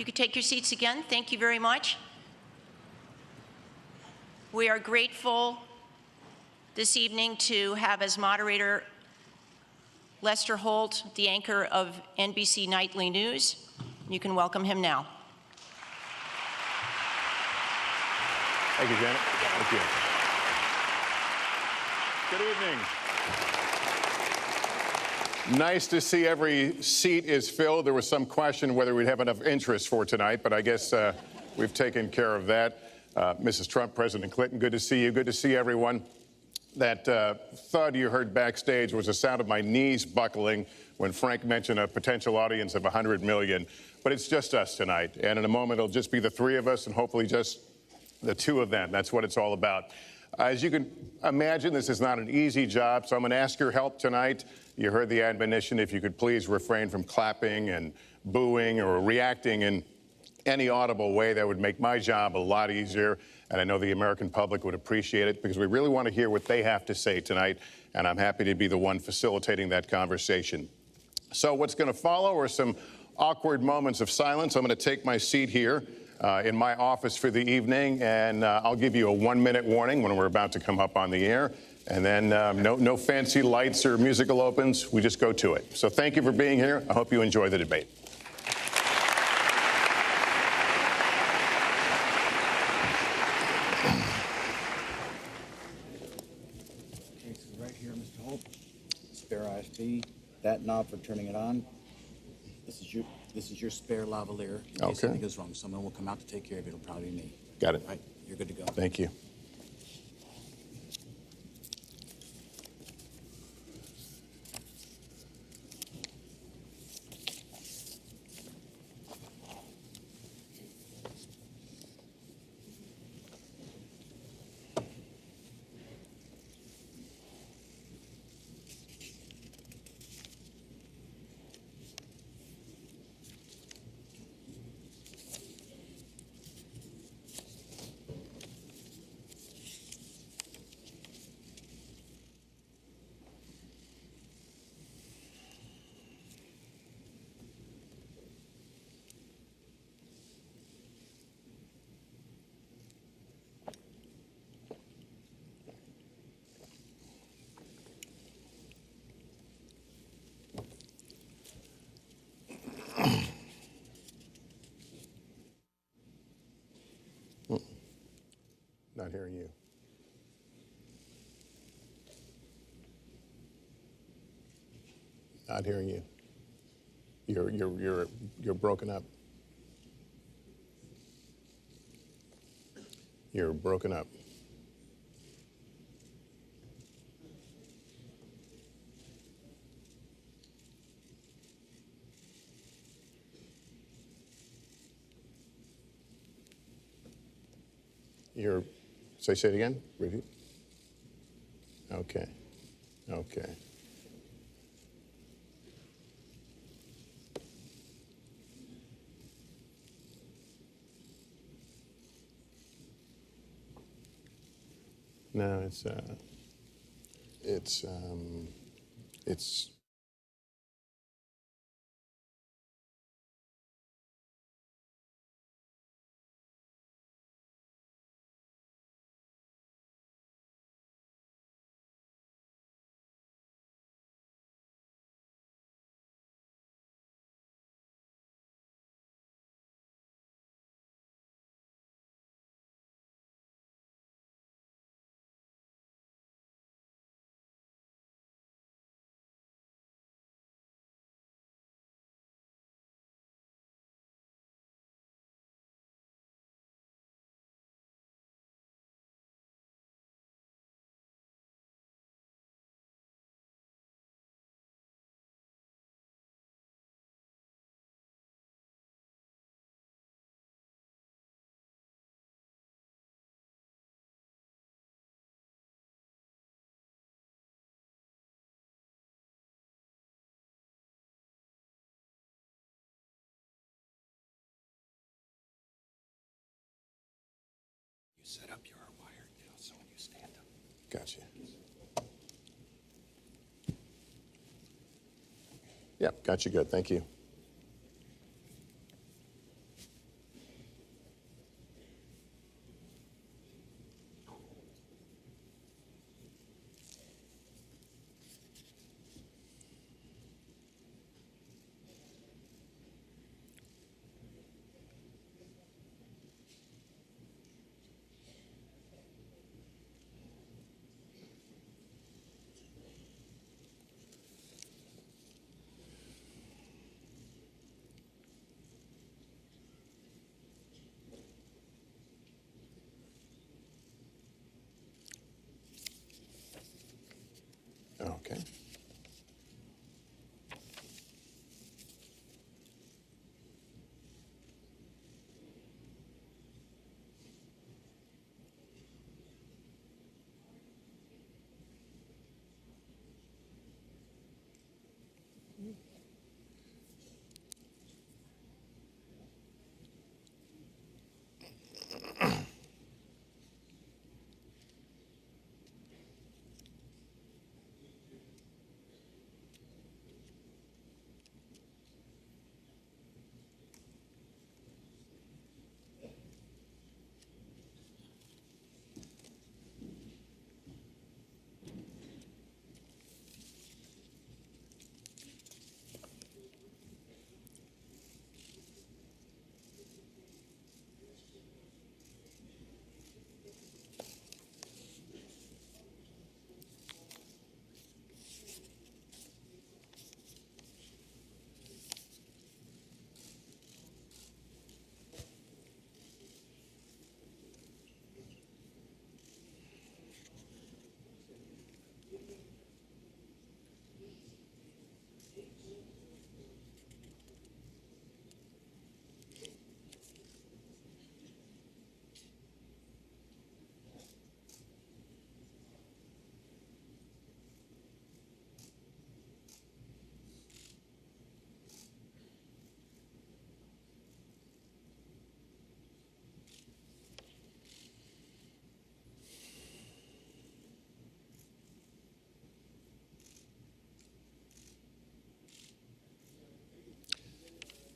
you could take your seats again, thank you very much. We are grateful this evening to have as moderator Lester Holt, the anchor of NBC Nightly News. You can welcome him now. Thank you, Janet. Thank you. Good evening. Nice to see every seat is filled. There was some question whether we'd have enough interest for tonight, but I guess we've taken care of that. Mrs. Trump, President Clinton, good to see you. Good to see everyone. That thud you heard backstage was the sound of my knees buckling when Frank mentioned a potential audience of 100 million. But it's just us tonight. And in a moment, it'll just be the three of us and hopefully just the two of them. That's what it's all about. As you can imagine, this is not an easy job, so I'm going to ask your help tonight. You heard the admonition, if you could please refrain from clapping and booing or reacting in any audible way. That would make my job a lot easier, and I know the American public would appreciate it because we really want to hear what they have to say tonight, and I'm happy to be the one facilitating that conversation. So what's going to follow are some awkward moments of silence. I'm going to take my seat here in my office for the evening, and I'll give you a 1-minute warning when we're about to come up on the air. And then no fancy lights or musical opens. We just go to it. So thank you for being here. I hope you enjoy the debate. Okay, so right here, Mr. Holt, spare IFB, that knob for turning it on. This is your spare lavalier in case anything goes wrong. Someone will come out to take care of it. It'll probably be me. Got it. All right, you're good to go. Thank you. Not hearing you. Not hearing you. You're broken up. You're broken up. Say it again. Repeat. Okay. Okay. No, it's You set up your wire now, so when you stand up. Gotcha. Yep, got you good. Thank you.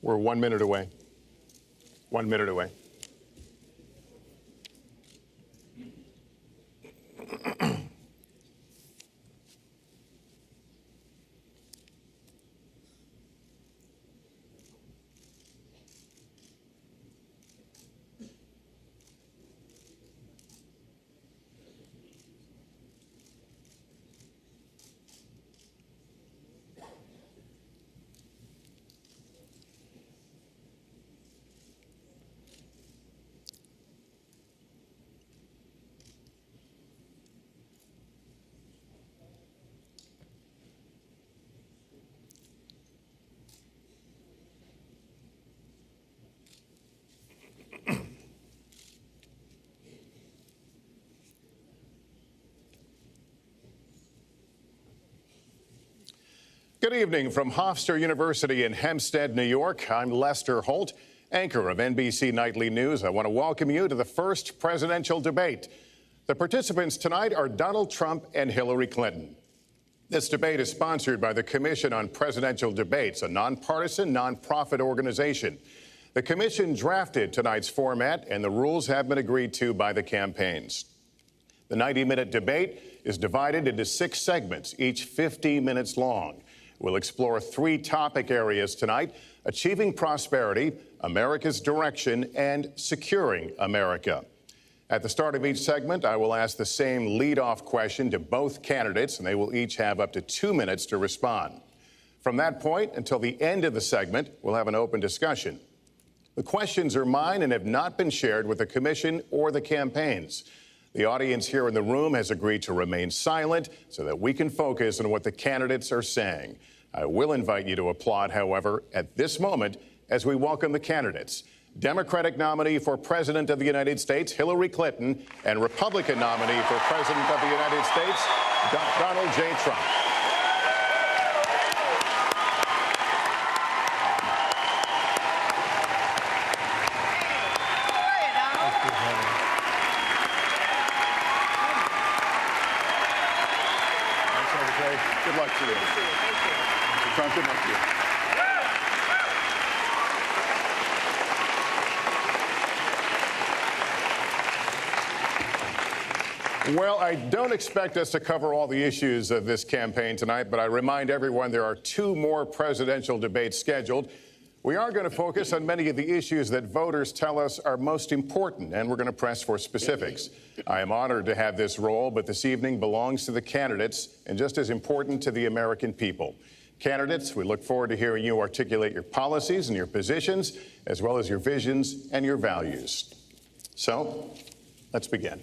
We're 1 minute away. 1 minute away. Good evening from Hofstra University in Hempstead, New York. I'm Lester Holt, anchor of NBC Nightly News. I want to welcome you to the first presidential debate. The participants tonight are Donald Trump and Hillary Clinton. This debate is sponsored by the Commission on Presidential Debates, a nonpartisan, nonprofit organization. The commission drafted tonight's format, and the rules have been agreed to by the campaigns. The 90-minute debate is divided into 6 segments, each 50 minutes long. We'll explore 3 topic areas tonight: achieving prosperity, America's direction, and securing America. At the start of each segment, I will ask the same lead-off question to both candidates, and they will each have up to 2 minutes to respond. From that point until the end of the segment, we'll have an open discussion. The questions are mine and have not been shared with the commission or the campaigns. The audience here in the room has agreed to remain silent so that we can focus on what the candidates are saying. I will invite you to applaud, however, at this moment as we welcome the candidates. Democratic nominee for President of the United States, Hillary Clinton, and Republican nominee for President of the United States, Donald J. Trump. Good luck to you. Mr. Trump, good luck to you. Well, I don't expect us to cover all the issues of this campaign tonight, but I remind everyone there are 2 more presidential debates scheduled. We are going to focus on many of the issues that voters tell us are most important, and we're going to press for specifics. I am honored to have this role, but this evening belongs to the candidates and just as important to the American people. Candidates, we look forward to hearing you articulate your policies and your positions, as well as your visions and your values. So, let's begin.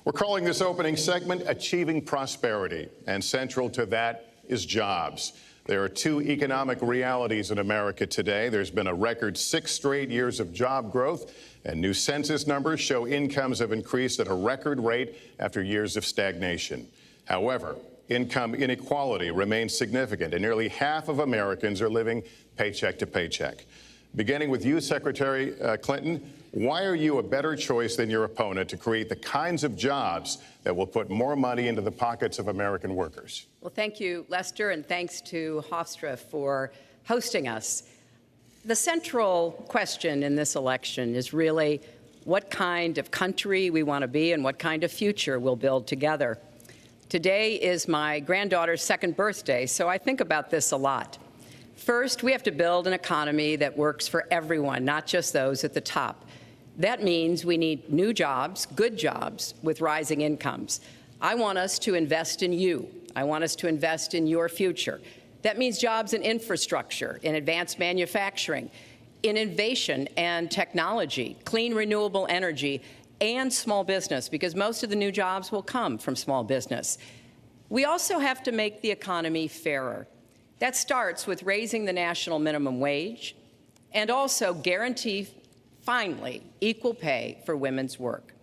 We're calling this opening segment Achieving Prosperity, and central to that is jobs. There are 2 economic realities in America today. There's been a record 6 straight years of job growth, and new census numbers show incomes have increased at a record rate after years of stagnation. However, income inequality remains significant, and nearly half of Americans are living paycheck to paycheck. Beginning with you, Secretary Clinton, why are you a better choice than your opponent to create the kinds of jobs that will put more money into the pockets of American workers? Well, thank you, Lester, and thanks to Hofstra for hosting us. The central question in this election is really what kind of country we want to be and what kind of future we'll build together. Today is my granddaughter's 2nd birthday, so I think about this a lot. First, we have to build an economy that works for everyone, not just those at the top. That means we need new jobs, good jobs, with rising incomes. I want us to invest in you. I want us to invest in your future. That means jobs in infrastructure, in advanced manufacturing, in innovation and technology, clean renewable energy, and small business, because most of the new jobs will come from small business. We also have to make the economy fairer. That starts with raising the national minimum wage and also guarantee, finally, equal pay for women's work.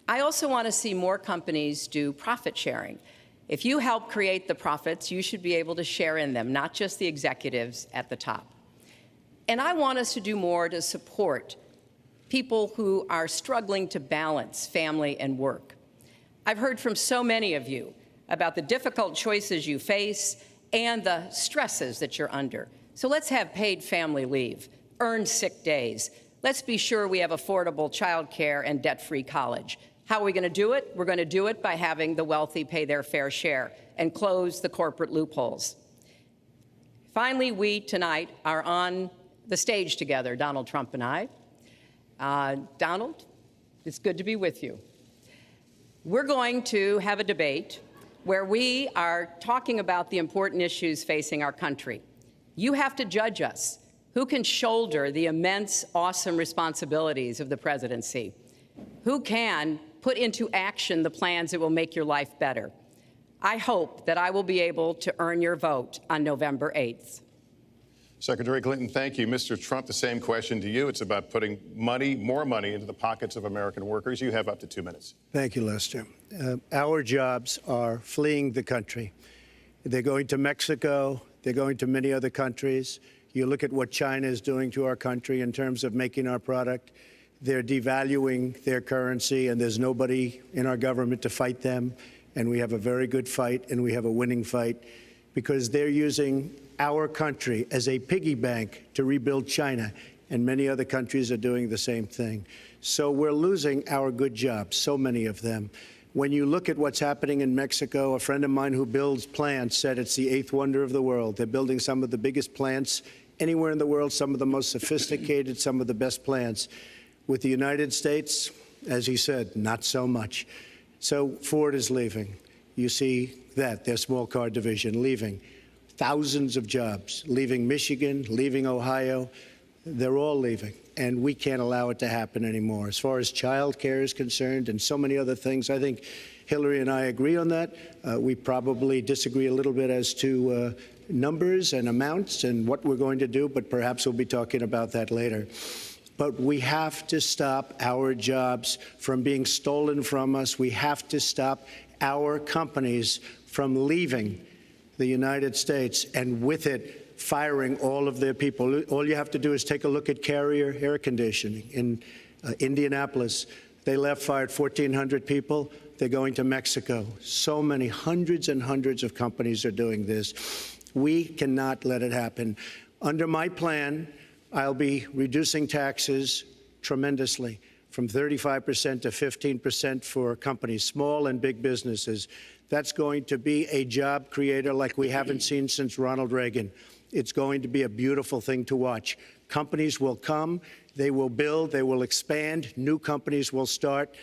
I also want to see more companies do profit sharing. If you help create the profits, you should be able to share in them, not just the executives at the top. And I want us to do more to support people who are struggling to balance family and work. I've heard from so many of you about the difficult choices you face and the stresses that you're under. So let's have paid family leave, earned sick days. Let's be sure we have affordable child care and debt-free college. How are we going to do it? We're going to do it by having the wealthy pay their fair share and close the corporate loopholes. Finally, we tonight are on the stage together, Donald Trump and I. Donald, it's good to be with you. We're going to have a debate where we are talking about the important issues facing our country. You have to judge us. Who can shoulder the immense, awesome responsibilities of the presidency? Who can put into action the plans that will make your life better? I hope that I will be able to earn your vote on November 8th. Secretary Clinton, thank you. Mr. Trump, the same question to you. It's about putting more money into the pockets of American workers. You have up to 2 minutes. Thank you, Lester. Our jobs are fleeing the country. They're going to Mexico. They're going to many other countries. You look at what China is doing to our country in terms of making our product. They're devaluing their currency, and there's nobody in our government to fight them. And we have a very good fight, and we have a winning fight, because they're using our country as a piggy bank to rebuild China, and many other countries are doing the same thing. So we're losing our good jobs, so many of them. When you look at what's happening in Mexico, a friend of mine who builds plants said it's the 8th wonder of the world. They're building some of the biggest plants anywhere in the world, some of the most sophisticated, some of the best plants. With the United States, as he said, not so much. So Ford is leaving. You see that, their small car division leaving. Thousands of jobs, leaving Michigan, leaving Ohio. They're all leaving, and we can't allow it to happen anymore. As far as child care is concerned and so many other things, I think Hillary and I agree on that. We probably disagree a little bit as to numbers and amounts and what we're going to do, but perhaps we'll be talking about that later. But we have to stop our jobs from being stolen from us. We have to stop our companies from leaving the United States, and with it, firing all of their people. All you have to do is take a look at Carrier Air Conditioning in Indianapolis. They fired 1,400 people. They're going to Mexico. So many, hundreds and hundreds of companies are doing this. We cannot let it happen. Under my plan, I'll be reducing taxes tremendously, from 35% to 15% for companies, small and big businesses. That's going to be a job creator like we haven't seen since Ronald Reagan. It's going to be a beautiful thing to watch. Companies will come, they will build, they will expand, new companies will start,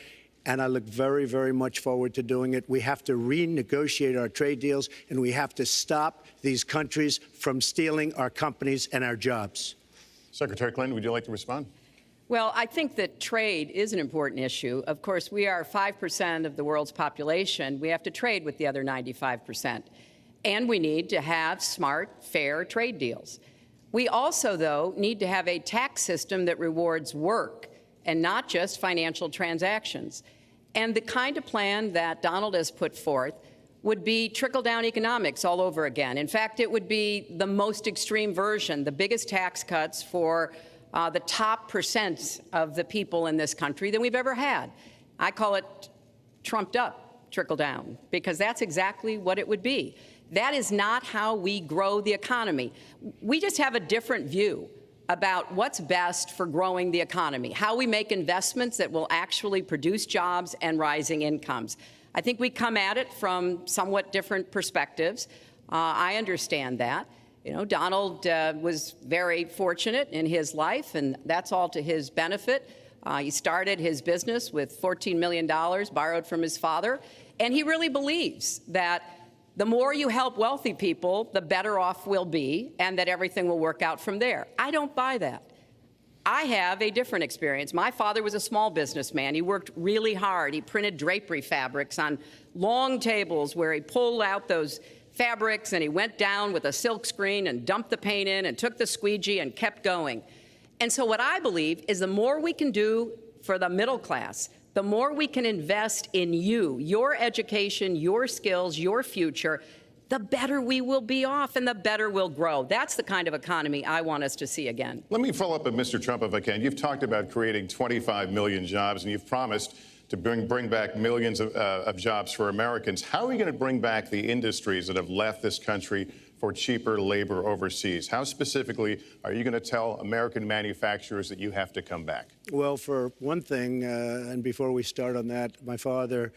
and I look very, very much forward to doing it. We have to renegotiate our trade deals, and we have to stop these countries from stealing our companies and our jobs. Secretary Clinton, would you like to respond? Well, I think that trade is an important issue. Of course, we are 5% of the world's population. We have to trade with the other 95%. And we need to have smart, fair trade deals. We also, though, need to have a tax system that rewards work and not just financial transactions. And the kind of plan that Donald has put forth would be trickle-down economics all over again. In fact, it would be the most extreme version, the biggest tax cuts for the top percent of the people in this country than we've ever had. I call it trumped-up trickle-down, because that's exactly what it would be. That is not how we grow the economy. We just have a different view about what's best for growing the economy, how we make investments that will actually produce jobs and rising incomes. I think we come at it from somewhat different perspectives. I understand that. You know, Donald was very fortunate in his life, and that's all to his benefit. He started his business with $14 million borrowed from his father, and he really believes that the more you help wealthy people, the better off we'll be, and that everything will work out from there. I don't buy that. I have a different experience. My father was a small businessman. He worked really hard. He printed drapery fabrics on long tables where he pulled out those fabrics, and he went down with a silk screen and dumped the paint in and took the squeegee and kept going. And so what I believe is the more we can do for the middle class, the more we can invest in you, your education, your skills, your future, the better we will be off and the better we'll grow. That's the kind of economy I want us to see again. Let me follow up with Mr. Trump, if I can. You've talked about creating 25 million jobs, and you've promised to bring back millions of jobs for Americans. How are you going to bring back the industries that have left this country for cheaper labor overseas. How specifically are you going to tell American manufacturers that you have to come back? Well, for one thing, and before we start on that, my father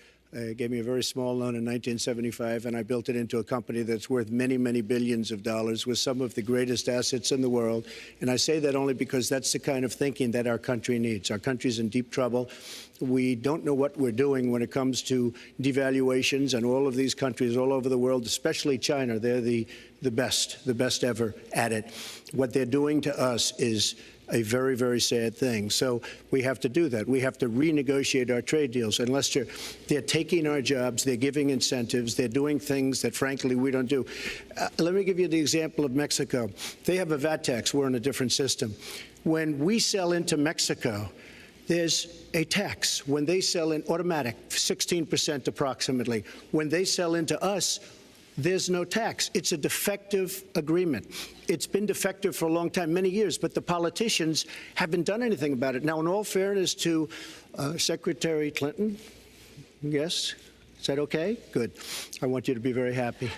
gave me a very small loan in 1975, and I built it into a company that's worth many, many billions of dollars with some of the greatest assets in the world. And I say that only because that's the kind of thinking that our country needs. Our country's in deep trouble. We don't know what we're doing when it comes to devaluations, and all of these countries all over the world, especially China, they're the best ever at it. What they're doing to us is a very, very sad thing. So we have to do that. We have to renegotiate our trade deals. And Lester, they're taking our jobs, they're giving incentives, they're doing things that, frankly, we don't do. Let me give you the example of Mexico. They have a VAT tax. We're in a different system. When we sell into Mexico, there's a tax. When they sell in automatic, 16% approximately. When they sell into us, there's no tax. It's a defective agreement. It's been defective for a long time, many years, but the politicians haven't done anything about it. Now, in all fairness to Secretary Clinton, yes, is that okay? Good. I want you to be very happy.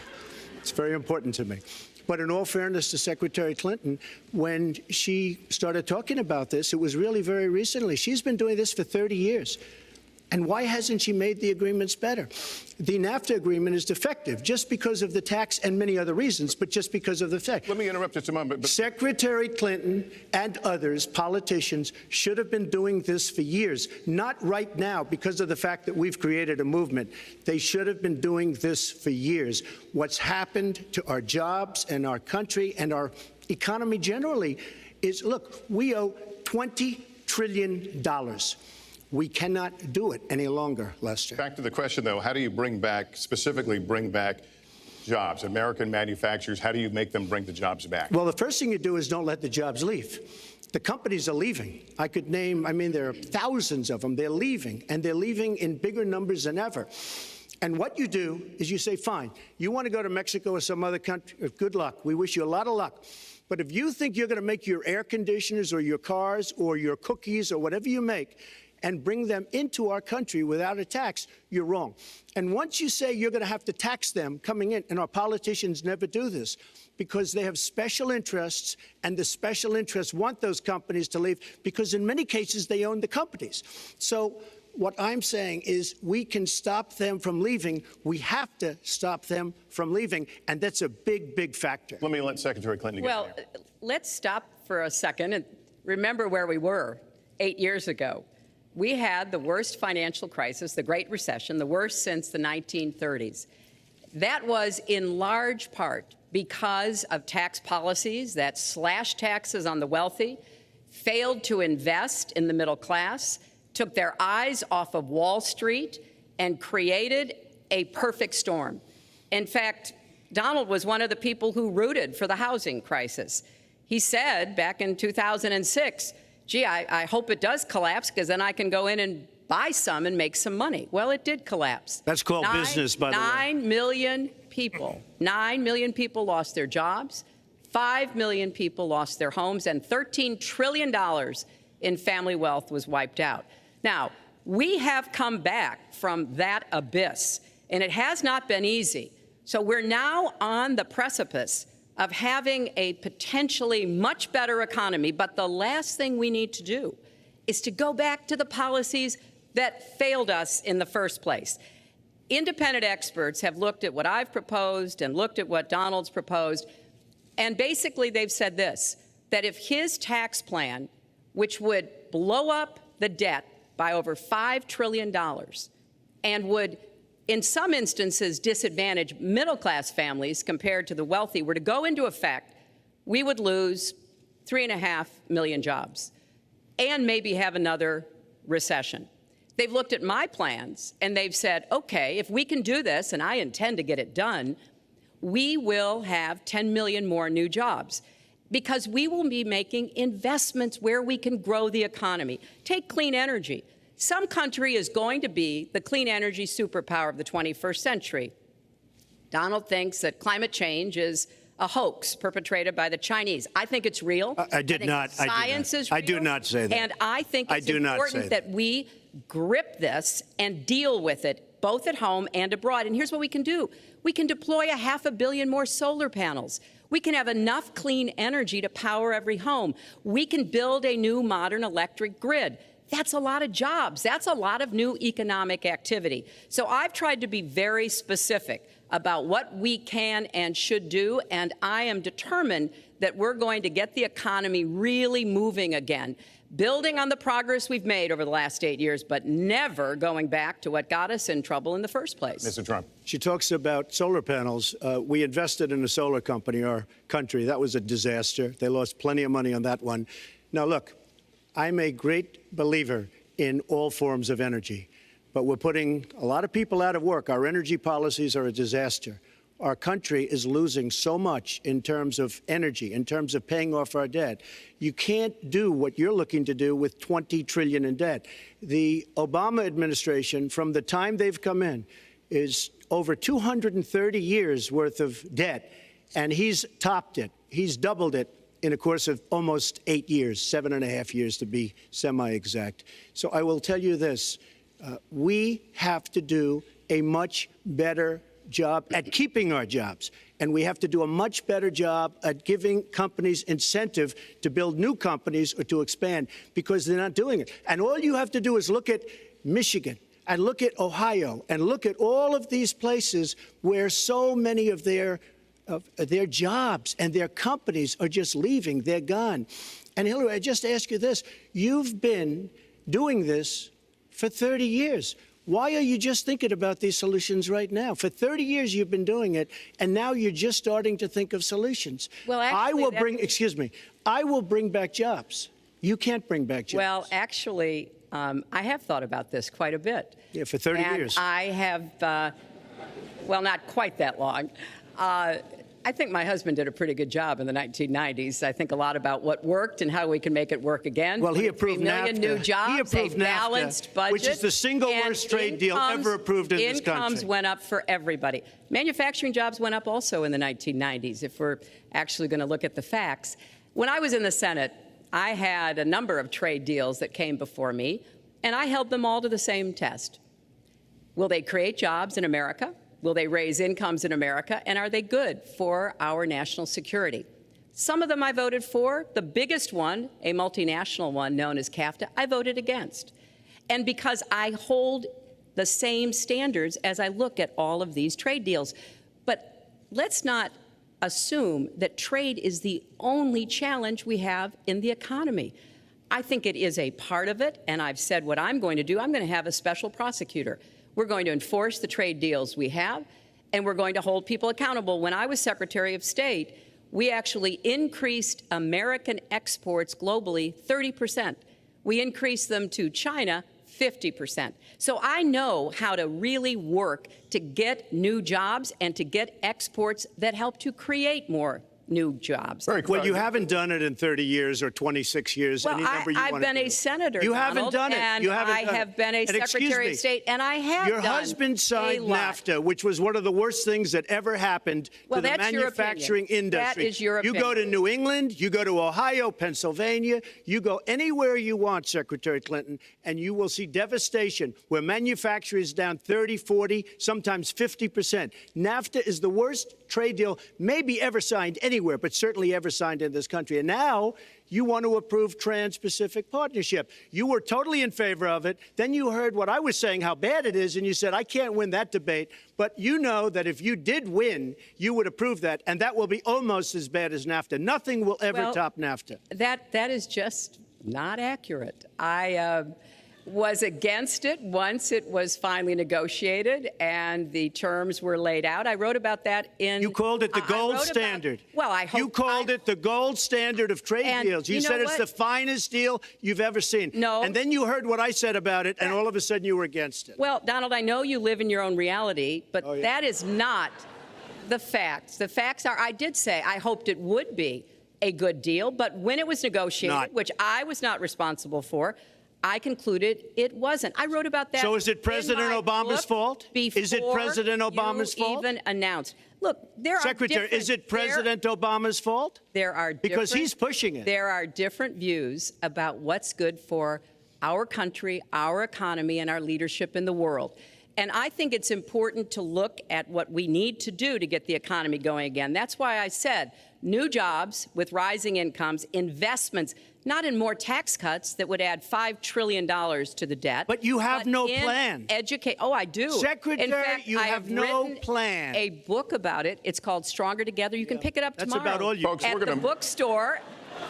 It's very important to me. But in all fairness to Secretary Clinton, when she started talking about this, it was really very recently. She's been doing this for 30 years. And why hasn't she made the agreements better? The NAFTA agreement is defective just because of the tax and many other reasons, but just because of the fact. Let me interrupt just a moment. Secretary Clinton and others, politicians, should have been doing this for years, not right now because of the fact that we've created a movement. They should have been doing this for years. What's happened to our jobs and our country and our economy generally is, look, we owe $20 trillion. We cannot do it any longer, Lester. Back to the question, though, how do you specifically bring back jobs? American manufacturers, how do you make them bring the jobs back? Well, the first thing you do is don't let the jobs leave. The companies are leaving. I could name, there are thousands of them. They're leaving, and they're leaving in bigger numbers than ever. And what you do is you say, fine, you want to go to Mexico or some other country, good luck. We wish you a lot of luck. But if you think you're going to make your air conditioners or your cars or your cookies or whatever you make and bring them into our country without a tax, you're wrong. And once you say you're going to have to tax them coming in, and our politicians never do this, because they have special interests, and the special interests want those companies to leave, because in many cases they own the companies. So what I'm saying is we can stop them from leaving. We have to stop them from leaving, and that's a big, big factor. Let me let Secretary Clinton get in there. Let's stop for a second and remember where we were 8 years ago. We had the worst financial crisis, the Great Recession, the worst since the 1930s. That was in large part because of tax policies that slashed taxes on the wealthy, failed to invest in the middle class, took their eyes off of Wall Street, and created a perfect storm. In fact, Donald was one of the people who rooted for the housing crisis. He said back in 2006, gee, I hope it does collapse because then I can go in and buy some and make some money. Well, it did collapse. That's called business, by the way. 9 million people lost their jobs, 5 million people lost their homes, and $13 trillion in family wealth was wiped out. Now, we have come back from that abyss, and it has not been easy. So we're now on the precipice of having a potentially much better economy, but the last thing we need to do is to go back to the policies that failed us in the first place. Independent experts have looked at what I've proposed and looked at what Donald's proposed, and basically they've said this, that if his tax plan, which would blow up the debt by over $5 trillion and would in some instances disadvantage middle-class families compared to the wealthy, were to go into effect, we would lose 3.5 million jobs and maybe have another recession. They've looked at my plans and they've said, okay, if we can do this, and I intend to get it done, we will have 10 million more new jobs because we will be making investments where we can grow the economy. Take clean energy. Some country is going to be the clean energy superpower of the 21st century. Donald thinks that climate change is a hoax perpetrated by the Chinese. I think it's real. I did not. Science is real. I do not say that. And I think it's important that we grip this and deal with it both at home and abroad. And here's what we can do. We can deploy 500 million more solar panels. We can have enough clean energy to power every home. We can build a new modern electric grid. That's a lot of jobs. That's a lot of new economic activity. So I've tried to be very specific about what we can and should do, and I am determined that we're going to get the economy really moving again, building on the progress we've made over the last 8 years, but never going back to what got us in trouble in the first place. Mr. Trump. She talks about solar panels. We invested in a solar company, our country. That was a disaster. They lost plenty of money on that one. Now, look, I'm a great believer in all forms of energy, but we're putting a lot of people out of work. Our energy policies are a disaster. Our country is losing so much in terms of energy, in terms of paying off our debt. You can't do what you're looking to do with $20 trillion in debt. The Obama administration, from the time they've come in, is over 230 years worth of debt, and he's topped it. He's doubled it in a course of almost 8 years, 7.5 years to be semi-exact. So I will tell you this, we have to do a much better job at keeping our jobs, and we have to do a much better job at giving companies incentive to build new companies or to expand, because they're not doing it. And all you have to do is look at Michigan and look at Ohio and look at all of these places where so many of their jobs and their companies are just leaving. They're gone. And Hillary, I just ask you this. You've been doing this for 30 years. Why are you just thinking about these solutions right now? For 30 years you've been doing it, and now you're just starting to think of solutions. Well, actually, I will bring back jobs. You can't bring back jobs. Well, actually, I have thought about this quite a bit. Yeah, for 30 years. I have, well, not quite that long. I think my husband did a pretty good job in the 1990s. I think a lot about what worked and how we can make it work again. Well, he approved 3 million NAFTA. new jobs, He approved a balanced NAFTA, budget, which is the single worst trade deal ever approved in this country. Incomes went up for everybody. Manufacturing jobs went up also in the 1990s, if we're actually going to look at the facts. When I was in the Senate, I had a number of trade deals that came before me, and I held them all to the same test. Will they create jobs in America? Will they raise incomes in America? And are they good for our national security? Some of them I voted for. The biggest one, a multinational one known as CAFTA, I voted against. And because I hold the same standards as I look at all of these trade deals. But let's not assume that trade is the only challenge we have in the economy. I think it is a part of it, and I've said what I'm going to do. I'm going to have a special prosecutor. We're going to enforce the trade deals we have, and we're going to hold people accountable. When I was Secretary of State, we actually increased American exports globally 30%. We increased them to China 50%. So I know how to really work to get new jobs and to get exports that help to create more new jobs. Well, you haven't done it in 30 years or 26 years. Well, any number you I've want to been do. a senator, You Donald, haven't done it. And you haven't I done have it. been a And Secretary of State, and I have Your done husband signed a lot. NAFTA, which was one of the worst things that ever happened Well, to the that's your manufacturing opinion. industry. That is your You go opinion. to New England, you go to Ohio, Pennsylvania, you go anywhere you want, Secretary Clinton, and you will see devastation where manufacturing is down 30, 40, sometimes 50%. NAFTA is the worst trade deal maybe ever signed anywhere, but certainly ever signed in this country. And now you want to approve Trans-Pacific Partnership. You were totally in favor of it. Then you heard what I was saying, how bad it is, and you said, I can't win that debate. But you know that if you did win, you would approve that, and that will be almost as bad as NAFTA. Nothing will ever top NAFTA. That is just not accurate. I was against it once it was finally negotiated and the terms were laid out. I wrote about that in... You called it the gold standard. Well, I hope... You called it the gold standard of trade deals. You said it's the finest deal you've ever seen. No. And then you heard what I said about it, and all of a sudden you were against it. Well, Donald, I know you live in your own reality, but that is not the facts. The facts are, I did say I hoped it would be a good deal, but when it was negotiated, which I was not responsible for, I concluded it wasn't. I wrote about that. So is it President Obama's fault? Is it President Obama's fault? Even announced. Look, there Secretary, are different, is it President Obama's fault? There are because he's pushing it. There are different views about what's good for our country, our economy, and our leadership in the world. And I think it's important to look at what we need to do to get the economy going again. That's why I said new jobs with rising incomes, investments, not in more tax cuts that would add $5 trillion to the debt. But you have no plan. Oh, I do. Secretary, in fact, you have no plan. A book about it. It's called Stronger Together. You can pick it up tomorrow. That's about all you. Folks, at the bookstore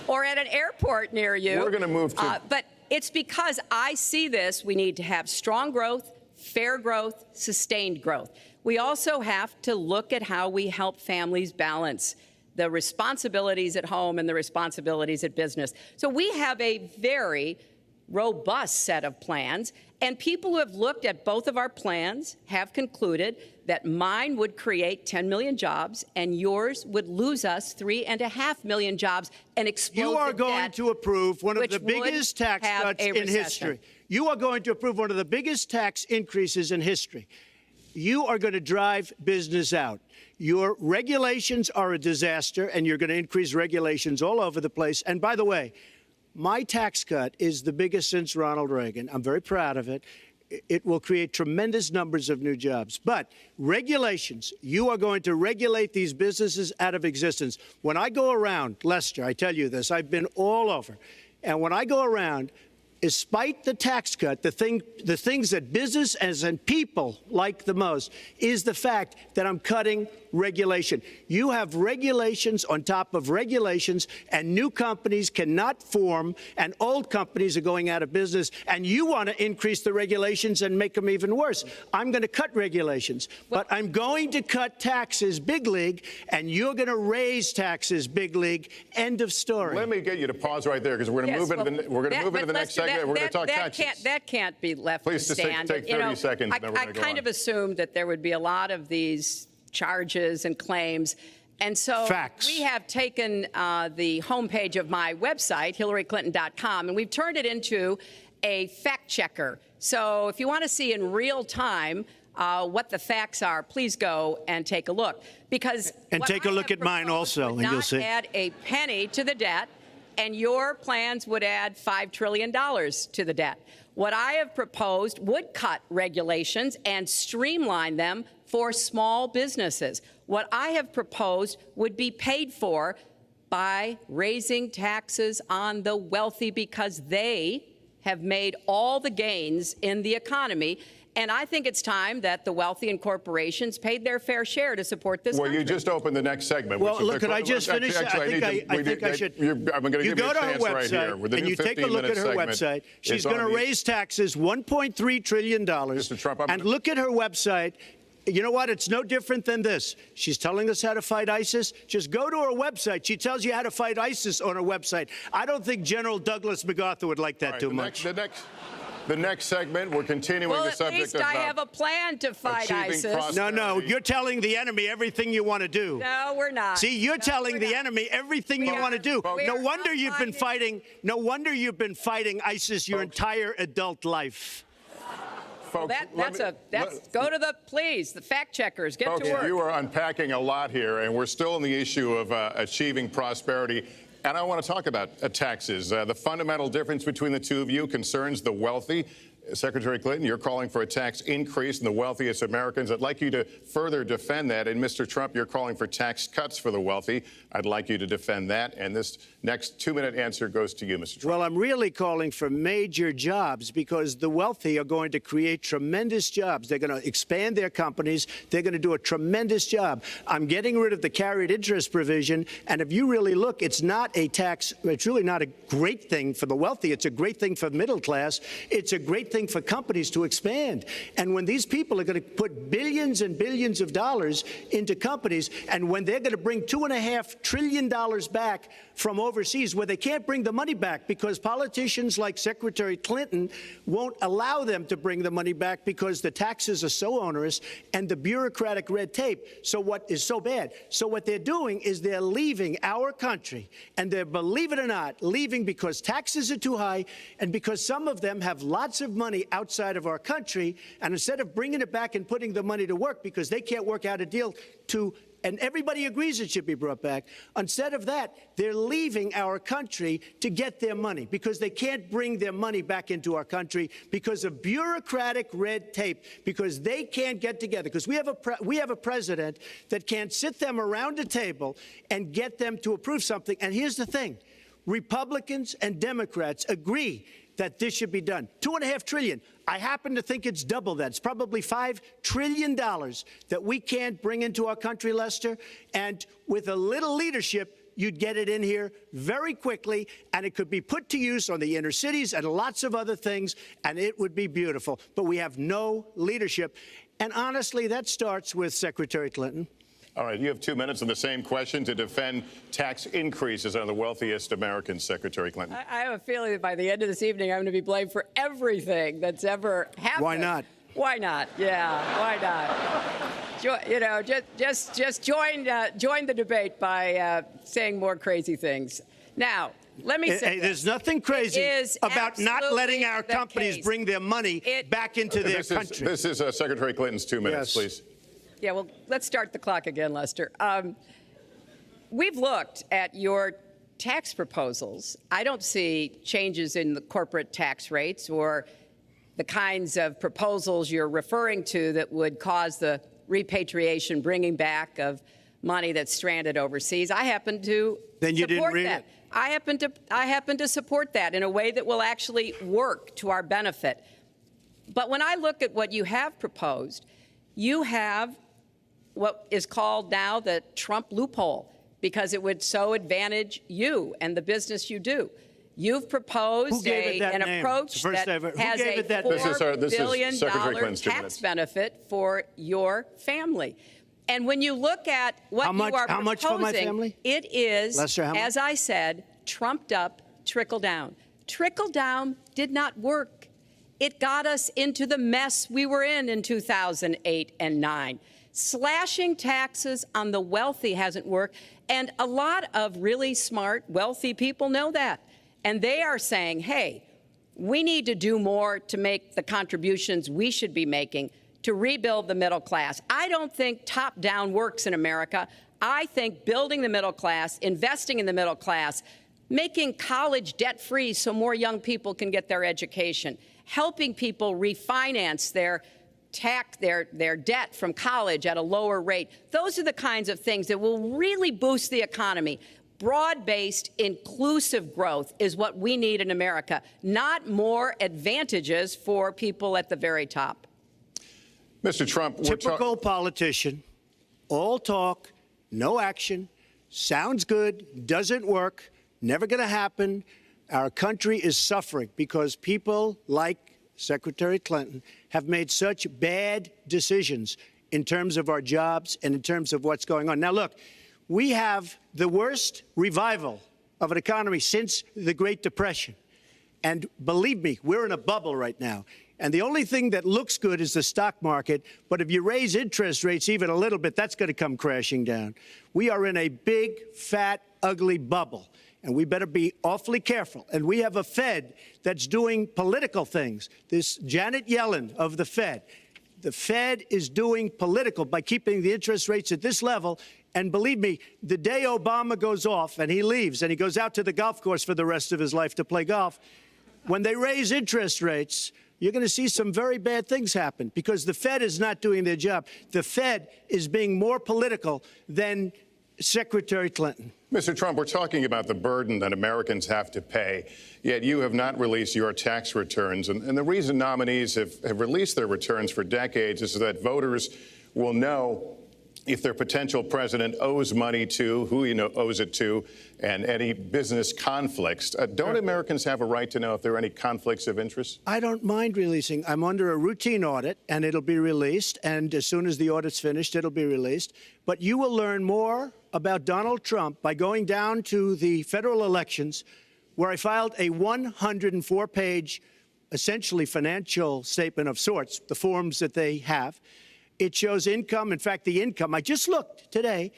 or at an airport near you. We're going to move to. But it's because I see this. We need to have strong growth, fair growth, sustained growth. We also have to look at how we help families balance the responsibilities at home and the responsibilities at business. So we have a very robust set of plans, and people who have looked at both of our plans have concluded that mine would create 10 million jobs and yours would lose us 3.5 million jobs and explode You are the going debt, to approve one of which the biggest would tax have cuts a in recession. history. You are going to approve one of the biggest tax increases in history. You are going to drive business out. Your regulations are a disaster, and you're going to increase regulations all over the place. And by the way, my tax cut is the biggest since Ronald Reagan. I'm very proud of it. It will create tremendous numbers of new jobs. But regulations, you are going to regulate these businesses out of existence. When I go around, Lester, I tell you this, I've been all over. And when I go around, despite the tax cut, the things that business and people like the most is the fact that I'm cutting regulation. You have regulations on top of regulations, and new companies cannot form, and old companies are going out of business, and you want to increase the regulations and make them even worse. I'm going to cut regulations, but I'm going to cut taxes big league, and you're going to raise taxes big league. End of story. Let me get you to pause right there, because we're going to move into the next segment. We're going to talk taxes. That can't be left Please to stand. take 30 seconds, I then we're going to go kind on. of assumed that there would be a lot of these charges and claims. And so Facts. we have taken the homepage of my website, HilaryClinton.com, and we've turned it into a fact checker. So if you want to see in real time what the facts are, please go and take a look. Because And take a look at mine also, and you'll see. Add a penny to the debt, and your plans would add $5 trillion to the debt. What I have proposed would cut regulations and streamline them for small businesses. What I have proposed would be paid for by raising taxes on the wealthy, because they have made all the gains in the economy. And I think it's time that the wealthy and corporations paid their fair share to support this country. Well, you just opened the next segment. Well, which is look, could I just finish? Actually, I think I should. I'm going to You give you go a to her chance right here. website, With the and new you take a look at her 15-minute website. segment, She's it's going on to the- raise taxes $1.3 trillion. Mr. Trump, and look at her website. You know what? It's no different than this. She's telling us how to fight ISIS. Just go to her website. She tells you how to fight ISIS on her website. I don't think General Douglas MacArthur would like that too much. The next segment, we're continuing Well, the at subject least of I have a plan to fight achieving ISIS. prosperity. No, you're telling the enemy everything you want to do. No, we're not. See, you're telling we're the not. enemy everything you We want to do. are- we No are wonder you've been fighting- fighting. No wonder you've been fighting ISIS your entire adult life. Folks, Go to the fact checkers, get folks, to work. you are unpacking a lot here, and we're still on the issue of achieving prosperity. And I want to talk about taxes. The fundamental difference between the two of you concerns the wealthy. Secretary Clinton, you're calling for a tax increase in the wealthiest Americans. I'd like you to further defend that. And Mr. Trump, you're calling for tax cuts for the wealthy. I'd like you to defend that. And this next 2-minute answer goes to you, Mr. Trump. Well, I'm really calling for major jobs, because the wealthy are going to create tremendous jobs. They're going to expand their companies. They're going to do a tremendous job. I'm getting rid of the carried interest provision. And if you really look, it's not a tax. It's really not a great thing for the wealthy. It's a great thing for the middle class. It's a great thing for companies to expand. And when these people are going to put billions and billions of dollars into companies, and when they're going to bring $2.5 trillion back from overseas, where they can't bring the money back because politicians like Secretary Clinton won't allow them to bring the money back because the taxes are so onerous and the bureaucratic red tape. So what is so bad? So what they're doing is they're leaving our country, and they're, believe it or not, leaving because taxes are too high and because some of them have lots of money outside of our country, and instead of bringing it back and putting the money to work because they can't work out a deal to and everybody agrees it should be brought back. Instead of that, they're leaving our country to get their money because they can't bring their money back into our country because of bureaucratic red tape, because they can't get together, because we have a president that can't sit them around a table and get them to approve something. And here's the thing. Republicans and Democrats agree that this should be done. $2.5 trillion. I happen to think it's double that. It's probably $5 trillion that we can't bring into our country, Lester. And with a little leadership, you'd get it in here very quickly, and it could be put to use on the inner cities and lots of other things, and it would be beautiful. But we have no leadership. And honestly, that starts with Secretary Clinton. All right, you have 2 minutes on the same question to defend tax increases on the wealthiest Americans, Secretary Clinton. I have a feeling that by the end of this evening, I'm going to be blamed for everything that's ever happened. Why not? Why not? Yeah, why not? Just join the debate by saying more crazy things. Now, let me say there's nothing crazy about not letting our companies bring their money back into their country. This is Secretary Clinton's 2 minutes, please. Yeah, well, let's start the clock again, Lester. We've looked at your tax proposals. I don't see changes in the corporate tax rates or the kinds of proposals you're referring to that would cause the repatriation, bringing back of money that's stranded overseas. I happen to then you support didn't read that. it. I happen to support that in a way that will actually work to our benefit. But when I look at what you have proposed, you have what is called now the Trump loophole, because it would so advantage you and the business you do. You've proposed an approach that has a $4 billion tax benefit for your family. And when you look at what you are proposing, how much for my family? It is, Lester, as I said, trumped up trickle down. Trickle down did not work. It got us into the mess we were in 2008 and 9. Slashing taxes on the wealthy hasn't worked, and a lot of really smart, wealthy people know that. And they are saying, hey, we need to do more to make the contributions we should be making to rebuild the middle class. I don't think top-down works in America. I think building the middle class, investing in the middle class, making college debt-free so more young people can get their education, helping people refinance their debt from college at a lower rate. Those are the kinds of things that will really boost the economy. Broad-based, inclusive growth is what we need in America, not more advantages for people at the very top. Mr. Trump, typical politician, all talk, no action, sounds good, doesn't work, never going to happen. Our country is suffering because people like Secretary Clinton have made such bad decisions in terms of our jobs and in terms of what's going on. Now, look, we have the worst revival of an economy since the Great Depression. And believe me, we're in a bubble right now. And the only thing that looks good is the stock market. But if you raise interest rates even a little bit, that's going to come crashing down. We are in a big, fat, ugly bubble. And we better be awfully careful. And we have a Fed that's doing political things. This Janet Yellen of the Fed is doing political by keeping the interest rates at this level. And believe me, the day Obama goes off and he leaves and he goes out to the golf course for the rest of his life to play golf, when they raise interest rates, you're going to see some very bad things happen because the Fed is not doing their job. The Fed is being more political than Secretary Clinton. Mr. Trump, we're talking about the burden that Americans have to pay, yet you have not released your tax returns. And the reason nominees have released their returns for decades is so that voters will know if their potential president owes money to, who owes it to, and any business conflicts. Don't Americans have a right to know if there are any conflicts of interest? I don't mind releasing. I'm under a routine audit, and it'll be released. And as soon as the audit's finished, it'll be released. But you will learn more about Donald Trump by going down to the federal elections, where I filed a 104-page, essentially financial statement of sorts, the forms that they have. It shows income. In fact, the income, I just looked today,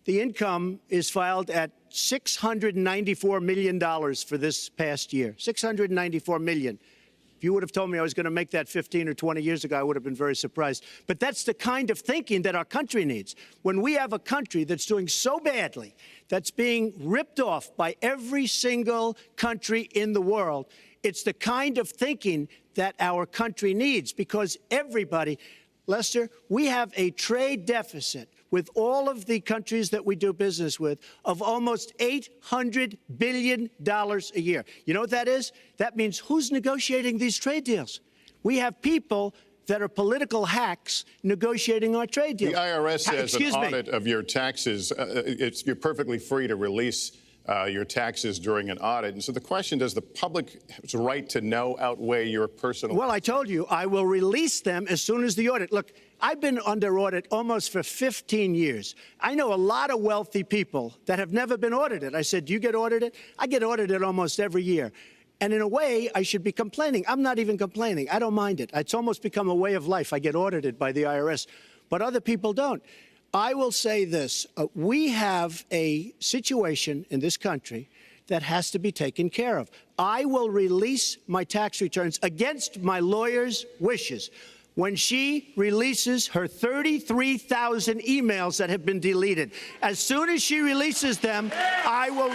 the income is filed at $694 million for this past year. $694 million. If you would have told me I was going to make that 15 or 20 years ago, I would have been very surprised. But that's the kind of thinking that our country needs. When we have a country that's doing so badly, that's being ripped off by every single country in the world, it's the kind of thinking that our country needs, because everybody, Lester, we have a trade deficit with all of the countries that we do business with of almost $800 billion a year. You know what that is? That means who's negotiating these trade deals? We have people that are political hacks negotiating our trade deals. The IRS has an Excuse me. audit of your taxes. You're perfectly free to release your taxes during an audit. And so the question, does the public's right to know outweigh your personal? Well, I told you, I will release them as soon as the audit. Look, I've been under audit almost for 15 years. I know a lot of wealthy people that have never been audited. I said, do you get audited? I get audited almost every year. And in a way, I should be complaining. I'm not even complaining. I don't mind it. It's almost become a way of life. I get audited by the IRS, but other people don't. I will say this. We have a situation in this country that has to be taken care of. I will release my tax returns against my lawyer's wishes. When she releases her 33,000 emails that have been deleted, as soon as she releases them, I will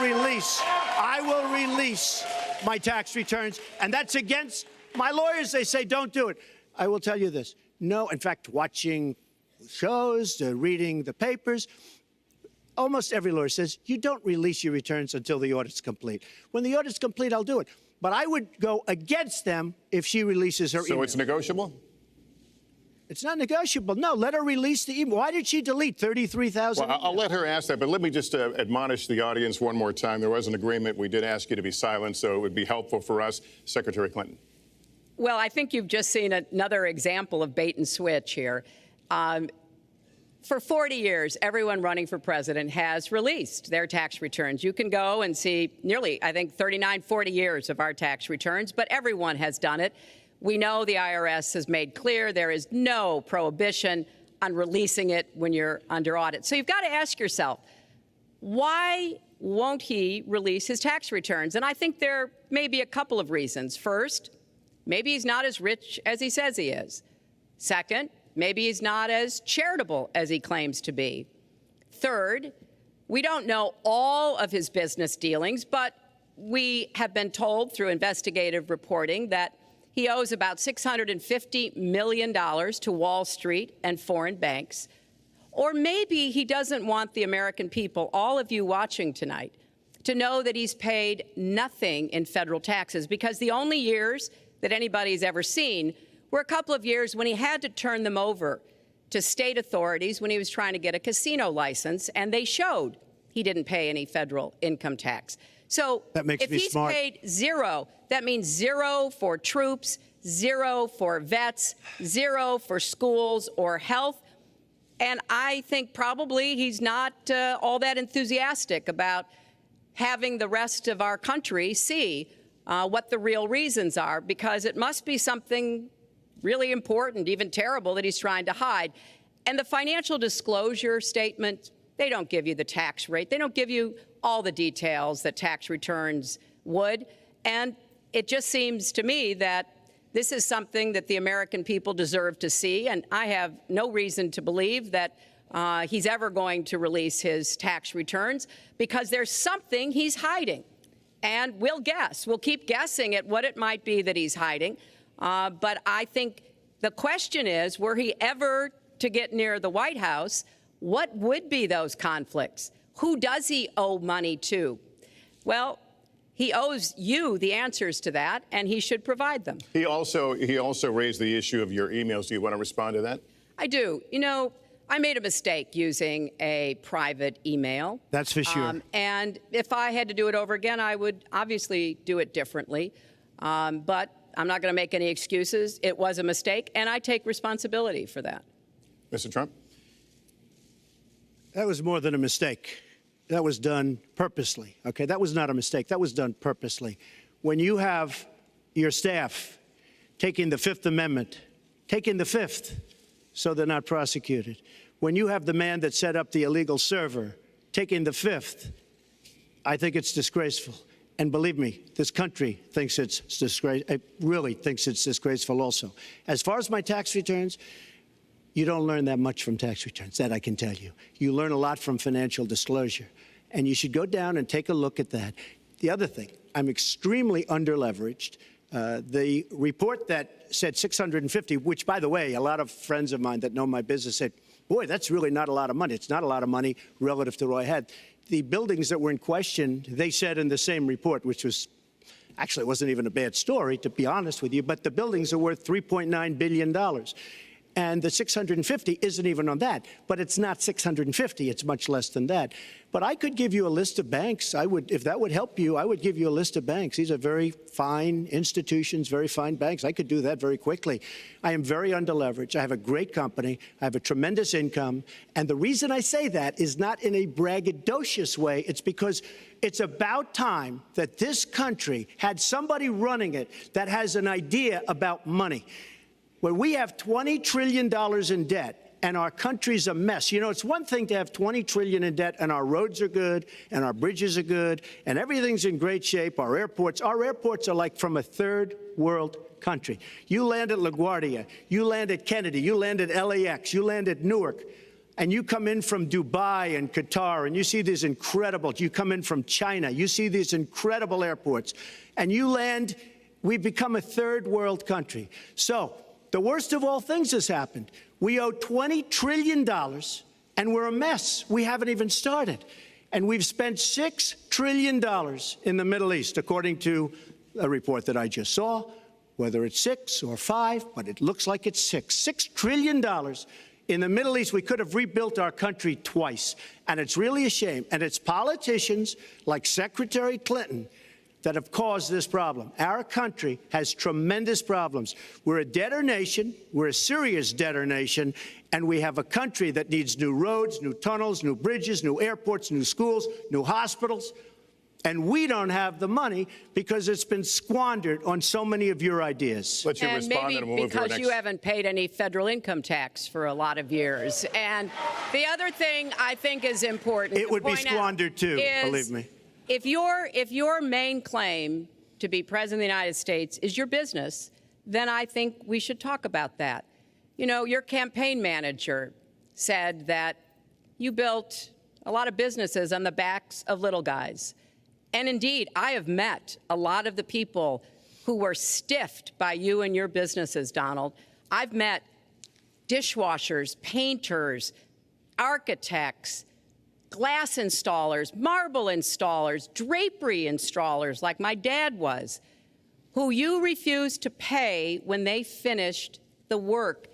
release my tax returns, and that's against my lawyers. They say don't do it. I will tell you this. No, in fact, watching shows, reading the papers, almost every lawyer says you don't release your returns until the audit's complete. When the audit's complete, I'll do it. But I would go against them if she releases her email. So it's negotiable? It's not negotiable. No, let her release the email. Why did she delete 33,000? Well, I'll let her ask that, but let me just admonish the audience one more time. There was an agreement. We did ask you to be silent, so it would be helpful for us. Secretary Clinton. Well, I think you've just seen another example of bait and switch here. For 40 years, everyone running for president has released their tax returns. You can go and see nearly, I think, 39, 40 years of our tax returns, but everyone has done it. We know the IRS has made clear there is no prohibition on releasing it when you're under audit. So you've got to ask yourself, why won't he release his tax returns? And I think there may be a couple of reasons. First, maybe he's not as rich as he says he is. Second, maybe he's not as charitable as he claims to be. Third, we don't know all of his business dealings, but we have been told through investigative reporting that he owes about $650 million to Wall Street and foreign banks. Or maybe he doesn't want the American people, all of you watching tonight, to know that he's paid nothing in federal taxes, because the only years that anybody's ever seen were a couple of years when he had to turn them over to state authorities when he was trying to get a casino license, and they showed he didn't pay any federal income tax. So if he's paid zero, that means zero for troops, zero for vets, zero for schools or health. And I think probably he's not all that enthusiastic about having the rest of our country see what the real reasons are, because it must be something really important, even terrible, that he's trying to hide. And the financial disclosure statement, they don't give you the tax rate. They don't give you all the details that tax returns would. And it just seems to me that this is something that the American people deserve to see. And I have no reason to believe that he's ever going to release his tax returns, because there's something he's hiding. And we'll guess. We'll keep guessing at what it might be that he's hiding. But I think the question is, were he ever to get near the White House, what would be those conflicts? Who does he owe money to? Well, he owes you the answers to that, and he should provide them. He also raised the issue of your emails. Do you want to respond to that? I do. You know, I made a mistake using a private email. That's for sure. And if I had to do it over again, I would obviously do it differently. But I'm not going to make any excuses. It was a mistake, and I take responsibility for that. Mr. Trump? That was more than a mistake. That was done purposely, okay? That was not a mistake. That was done purposely. When you have your staff taking the Fifth Amendment, taking the Fifth so they're not prosecuted, when you have the man that set up the illegal server taking the Fifth, I think it's disgraceful. And believe me, this country thinks it's disgraceful. It really thinks it's disgraceful also. As far as my tax returns, you don't learn that much from tax returns, that I can tell you. You learn a lot from financial disclosure. And you should go down and take a look at that. The other thing, I'm extremely underleveraged. The report that said 650, which, by the way, a lot of friends of mine that know my business said, boy, that's really not a lot of money. It's not a lot of money relative to what I had. The buildings that were in question, they said in the same report, which was actually wasn't even a bad story, to be honest with you, but the buildings are worth $3.9 billion. And the 650 isn't even on that. But it's not 650. It's much less than that. But I could give you a list of banks. I would, if that would help you, I would give you a list of banks. These are very fine institutions, very fine banks. I could do that very quickly. I am very underleveraged. I have a great company. I have a tremendous income. And the reason I say that is not in a braggadocious way. It's because it's about time that this country had somebody running it that has an idea about money. When we have $20 trillion in debt and our country's a mess, you know, it's one thing to have $20 trillion in debt and our roads are good and our bridges are good and everything's in great shape. Our airports are like from a third world country. You land at LaGuardia, you land at Kennedy, you land at LAX, you land at Newark, and you come in from Dubai and Qatar and you see these incredible, you come in from China, you see these incredible airports, and you land, we've become a third world country. So, the worst of all things has happened. We owe $20 trillion, and we're a mess. We haven't even started. And we've spent $6 trillion in the Middle East, according to a report that I just saw, whether it's 6 or 5, but it looks like it's 6. $6 trillion in the Middle East. We could have rebuilt our country twice. And it's really a shame. And it's politicians like Secretary Clinton that have caused this problem. Our country has tremendous problems. We're a debtor nation, we're a serious debtor nation, and we have a country that needs new roads, new tunnels, new bridges, new airports, new schools, new hospitals. And we don't have the money because it's been squandered on so many of your ideas. Let you and respond maybe and we'll move to our because next. you haven't paid any federal income tax for a lot of years. And the other thing I think is important It would be squandered too, believe me. If your main claim to be president of the United States is your business, then I think we should talk about that. You know, your campaign manager said that you built a lot of businesses on the backs of little guys. And indeed, I have met a lot of the people who were stiffed by you and your businesses, Donald. I've met dishwashers, painters, architects, glass installers, marble installers, drapery installers, like my dad was, who you refused to pay when they finished the work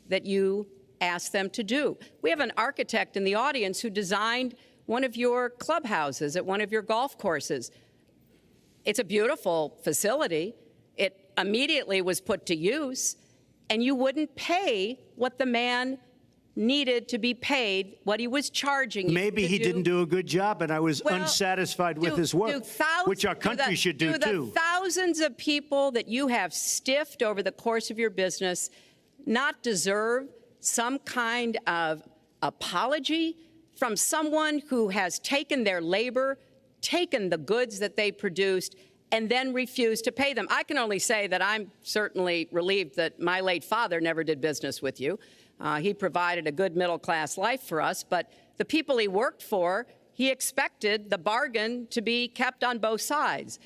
that you asked them to do. We have an architect in the audience who designed one of your clubhouses at one of your golf courses. It's a beautiful facility. It immediately was put to use, and you wouldn't pay what the man needed to be paid, what he was charging you. Maybe he didn't do a good job, and I was unsatisfied with his work, which our country should do too. The thousands of people that you have stiffed over the course of your business not deserve some kind of apology from someone who has taken their labor, taken the goods that they produced, and then refused to pay them? I can only say that I'm certainly relieved that my late father never did business with you. He provided a good middle-class life for us, but the people he worked for, he expected the bargain to be kept on both sides.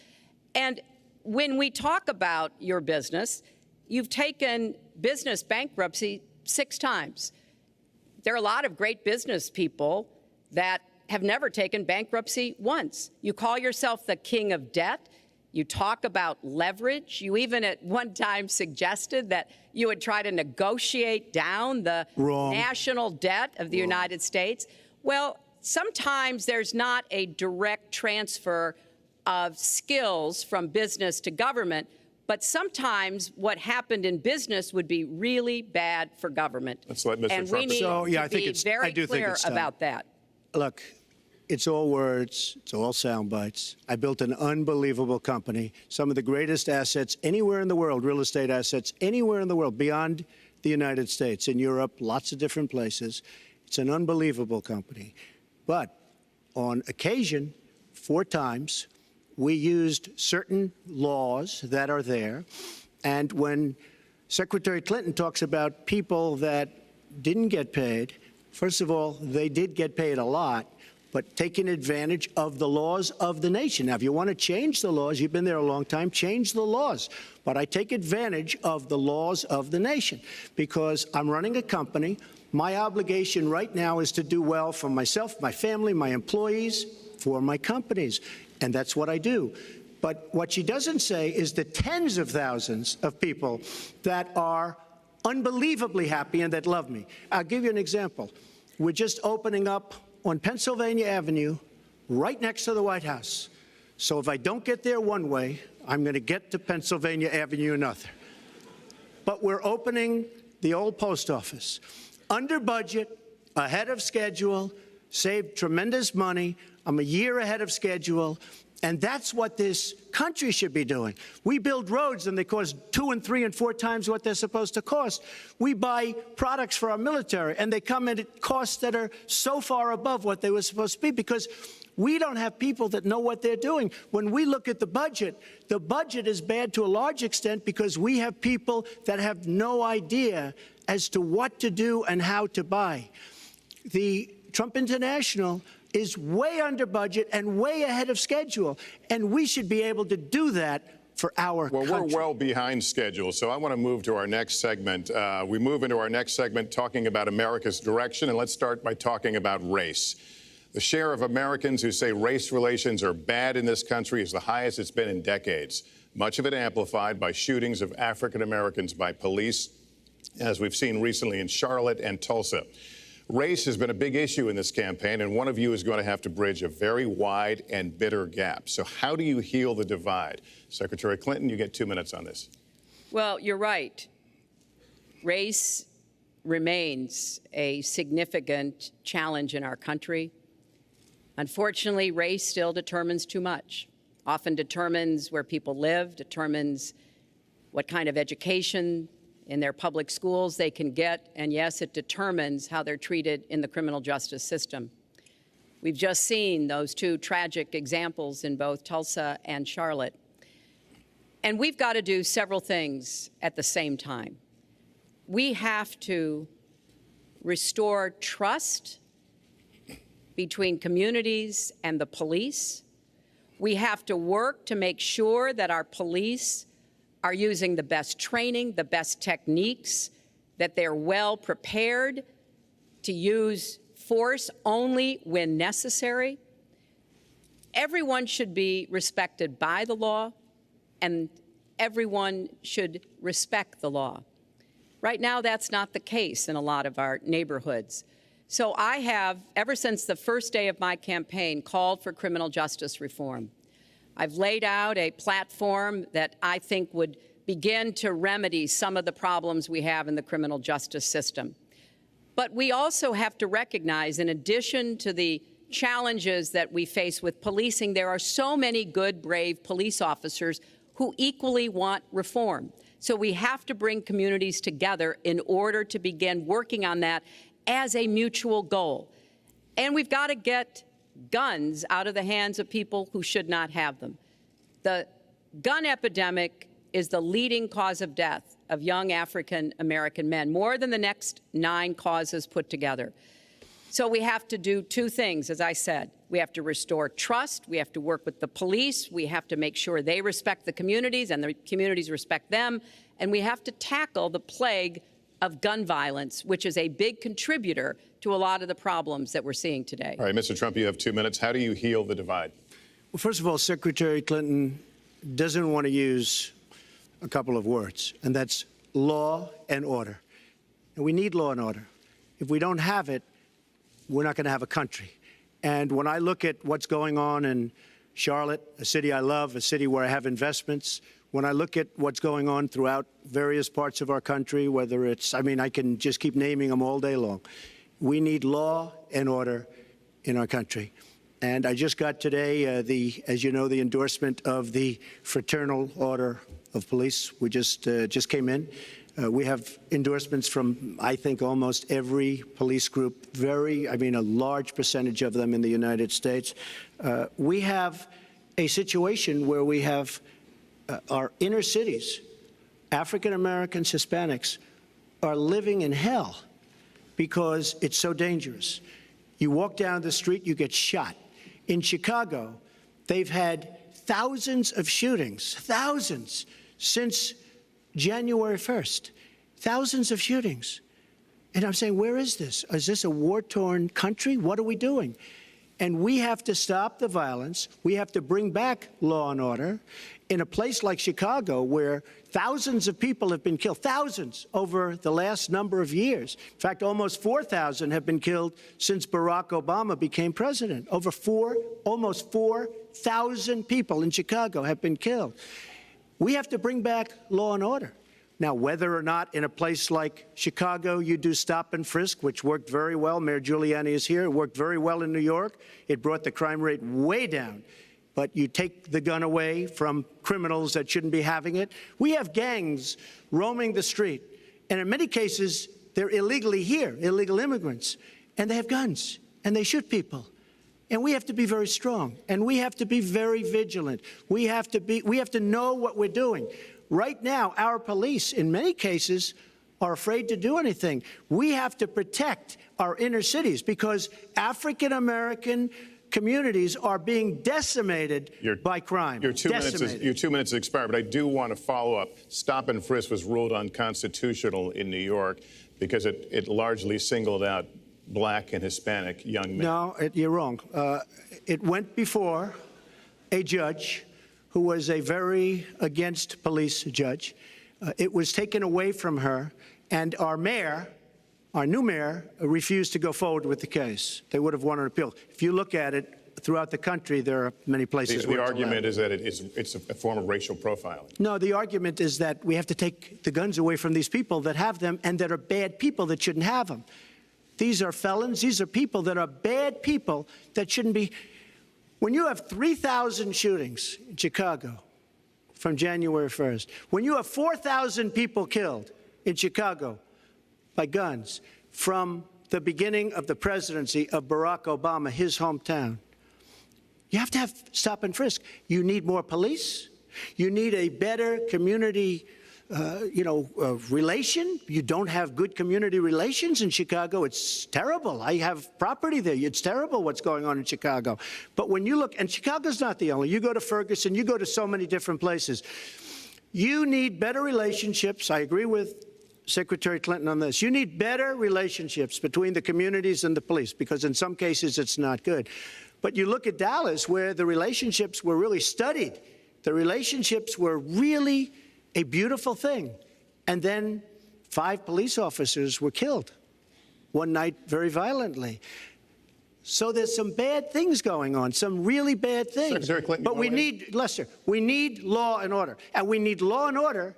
And when we talk about your business, you've taken business bankruptcy 6 times. There are a lot of great business people that have never taken bankruptcy once. You call yourself the king of debt. You talk about leverage. You even at one time suggested that you would try to negotiate down the national debt of the United States. Well, sometimes there's not a direct transfer of skills from business to government, but sometimes what happened in business would be really bad for government. Let's let Mr. And Trump we need to be very clear about that. Look, it's all words, it's all sound bites. I built an unbelievable company, some of the greatest assets anywhere in the world, real estate assets anywhere in the world, beyond the United States, in Europe, lots of different places. It's an unbelievable company. But on occasion, 4 times, we used certain laws that are there. And when Secretary Clinton talks about people that didn't get paid, first of all, they did get paid a lot, but taking advantage of the laws of the nation. Now, if you want to change the laws, you've been there a long time, change the laws. But I take advantage of the laws of the nation because I'm running a company. My obligation right now is to do well for myself, my family, my employees, for my companies. And that's what I do. But what she doesn't say is the tens of thousands of people that are unbelievably happy and that love me. I'll give you an example. We're just opening up on Pennsylvania Avenue, right next to the White House. So if I don't get there one way, I'm going to get to Pennsylvania Avenue another. But we're opening the old post office. Under budget, ahead of schedule, saved tremendous money. I'm a year ahead of schedule. And that's what this country should be doing. We build roads and they cost 2 and 3 and 4 times what they're supposed to cost. We buy products for our military and they come in at costs that are so far above what they were supposed to be because we don't have people that know what they're doing. When we look at the budget is bad to a large extent because we have people that have no idea as to what to do and how to buy. The Trump International is way under budget and way ahead of schedule. And we should be able to do that for our country. Well, we're well behind schedule, so I want to move to our next segment. We move into our next segment talking about America's direction, and let's start by talking about race. The share of Americans who say race relations are bad in this country is the highest it's been in decades, much of it amplified by shootings of African Americans by police, as we've seen recently in Charlotte and Tulsa. Race has been a big issue in this campaign, and one of you is going to have to bridge a very wide and bitter gap. So how do you heal the divide? Secretary Clinton, you get 2 minutes on this. Well, you're right. Race remains a significant challenge in our country. Unfortunately, race still determines too much, often determines where people live, determines what kind of education in their public schools they can get, and yes, it determines how they're treated in the criminal justice system. We've just seen those 2 tragic examples in both Tulsa and Charlotte. And we've got to do several things at the same time. We have to restore trust between communities and the police. We have to work to make sure that our police are using the best training, the best techniques, that they're well prepared to use force only when necessary. Everyone should be respected by the law, and everyone should respect the law. Right now, that's not the case in a lot of our neighborhoods. So I have, ever since the first day of my campaign, called for criminal justice reform. I've laid out a platform that I think would begin to remedy some of the problems we have in the criminal justice system. But we also have to recognize, in addition to the challenges that we face with policing, there are so many good, brave police officers who equally want reform. So we have to bring communities together in order to begin working on that as a mutual goal. And we've got to get guns out of the hands of people who should not have them. The gun epidemic is the leading cause of death of young African American men, more than the next 9 causes put together. So we have to do 2 things, as I said. We have to restore trust. We have to work with the police. We have to make sure they respect the communities and the communities respect them. And we have to tackle the plague of gun violence, which is a big contributor to a lot of the problems that we're seeing today. All right, Mr. Trump, you have 2 minutes. How do you heal the divide? Well, first of all, Secretary Clinton doesn't want to use a couple of words, and that's law and order. And we need law and order. If we don't have it, we're not going to have a country. And when I look at what's going on in Charlotte, a city I love, a city where I have investments, when I look at what's going on throughout various parts of our country, whether it's, I mean, I can just keep naming them all day long. We need law and order in our country. And I just got today, as you know, the endorsement of the Fraternal Order of Police. We just came in. We have endorsements from, I think, almost every police group, a large percentage of them in the United States. We have a situation where we have our inner cities, African Americans, Hispanics, are living in hell because it's so dangerous. You walk down the street, you get shot. In Chicago, they've had thousands of shootings, thousands, since January 1st. Thousands of shootings. And I'm saying, where is this? Is this a war-torn country? What are we doing? And we have to stop the violence. We have to bring back law and order. In a place like Chicago, where thousands of people have been killed, thousands over the last number of years. In fact, almost 4,000 have been killed since Barack Obama became president. Almost 4,000 people in Chicago have been killed. We have to bring back law and order. Now, whether or not in a place like Chicago you do stop and frisk, which worked very well, Mayor Giuliani is here, it worked very well in New York, it brought the crime rate way down. But you take the gun away from criminals that shouldn't be having it. We have gangs roaming the street, and in many cases, they're illegally here, illegal immigrants, and they have guns, and they shoot people. And we have to be very strong, and we have to be very vigilant. We have to know what we're doing. Right now, our police, in many cases, are afraid to do anything. We have to protect our inner cities because African-American communities are being decimated by crime. Your 2 minutes has expired, but I do want to follow up. Stop and frisk was ruled unconstitutional in New York because it largely singled out Black and Hispanic young men. No, you're wrong. It went before a judge who was a very against police judge. It was taken away from her, and our mayor, our new mayor, refused to go forward with the case. They would have won an appeal. If you look at it throughout the country, there are many places where the argument is that it's a form of racial profiling. No, the argument is that we have to take the guns away from these people that have them and that are bad people that shouldn't have them. These are felons. These are people that are bad people that shouldn't be. When you have 3,000 shootings in Chicago from January 1st, when you have 4,000 people killed in Chicago by guns from the beginning of the presidency of Barack Obama, his hometown, you have to have stop and frisk. You need more police. You need a better community relation. You don't have good community relations in Chicago. It's terrible. I have property there. It's terrible what's going on in Chicago. But when you look, and Chicago's not the only, you go to Ferguson, you go to so many different places. You need better relationships. I agree with Secretary Clinton on this. You need better relationships between the communities and the police, because in some cases it's not good. But you look at Dallas, where the relationships were really studied. The relationships were really a beautiful thing. And then 5 police officers were killed one night very violently. So there's some bad things going on, some really bad things. Secretary Clinton, but we need, Lester, we need law and order. And we need law and order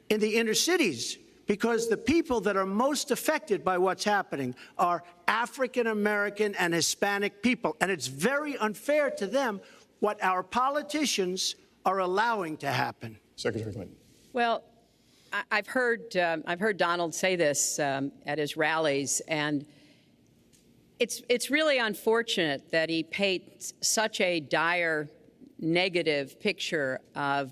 in the inner cities, because the people that are most affected by what's happening are African American and Hispanic people. And it's very unfair to them what our politicians are allowing to happen. Secretary Clinton. Well, I've heard Donald say this at his rallies, and it's really unfortunate that he paints such a dire, negative picture of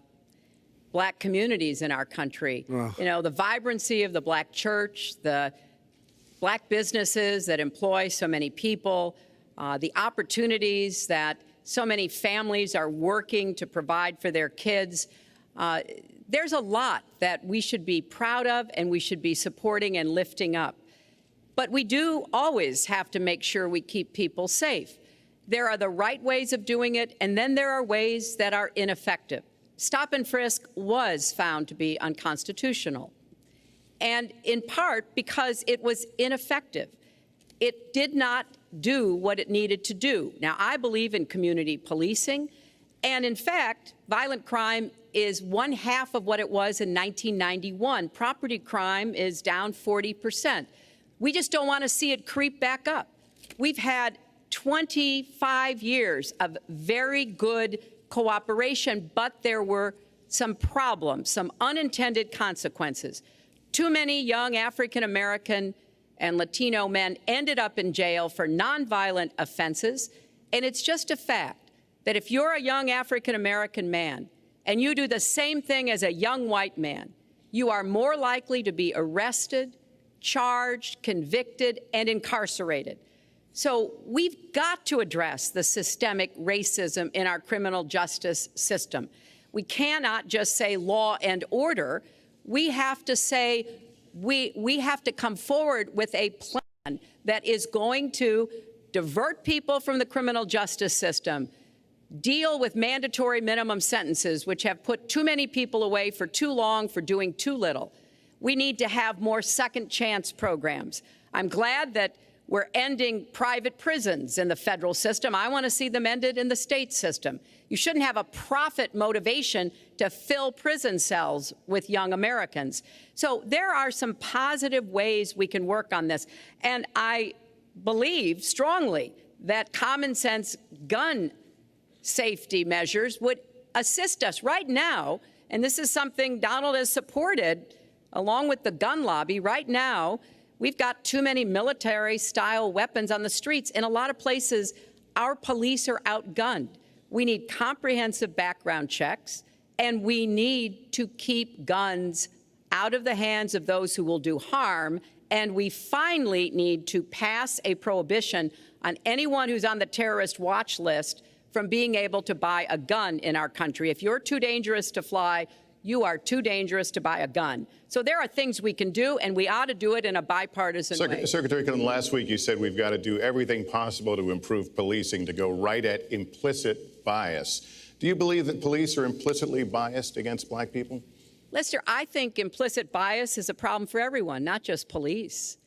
Black communities in our country. Oh. You know, the vibrancy of the Black church, the Black businesses that employ so many people, the opportunities that so many families are working to provide for their kids. There's a lot that we should be proud of and we should be supporting and lifting up. But we do always have to make sure we keep people safe. There are the right ways of doing it, and then there are ways that are ineffective. Stop and frisk was found to be unconstitutional, and in part because it was ineffective. It did not do what it needed to do. Now, I believe in community policing, and in fact, violent crime is 1/2 of what it was in 1991. Property crime is down 40%. We just don't want to see it creep back up. We've had 25 years of very good cooperation, but there were some problems, some unintended consequences. Too many young African American and Latino men ended up in jail for nonviolent offenses, and it's just a fact that if you're a young African-American man and you do the same thing as a young white man, you are more likely to be arrested, charged, convicted, and incarcerated. So we've got to address the systemic racism in our criminal justice system. We cannot just say law and order. We have to say we have to come forward with a plan that is going to divert people from the criminal justice system, deal with mandatory minimum sentences, which have put too many people away for too long for doing too little. We need to have more second chance programs. I'm glad that we're ending private prisons in the federal system. I want to see them ended in the state system. You shouldn't have a profit motivation to fill prison cells with young Americans. So there are some positive ways we can work on this. And I believe strongly that common sense gun safety measures would assist us right now. And this is something Donald has supported along with the gun lobby. Right now, we've got too many military-style weapons on the streets. In a lot of places, our police are outgunned. We need comprehensive background checks, and we need to keep guns out of the hands of those who will do harm. And we finally need to pass a prohibition on anyone who's on the terrorist watch list from being able to buy a gun in our country. If you're too dangerous to fly, you are too dangerous to buy a gun. So there are things we can do, and we ought to do it in a bipartisan way. Secretary Clinton, last week you said we've got to do everything possible to improve policing, to go right at implicit bias. Do you believe that police are implicitly biased against black people? Lester, I think implicit bias is a problem for everyone, not just police.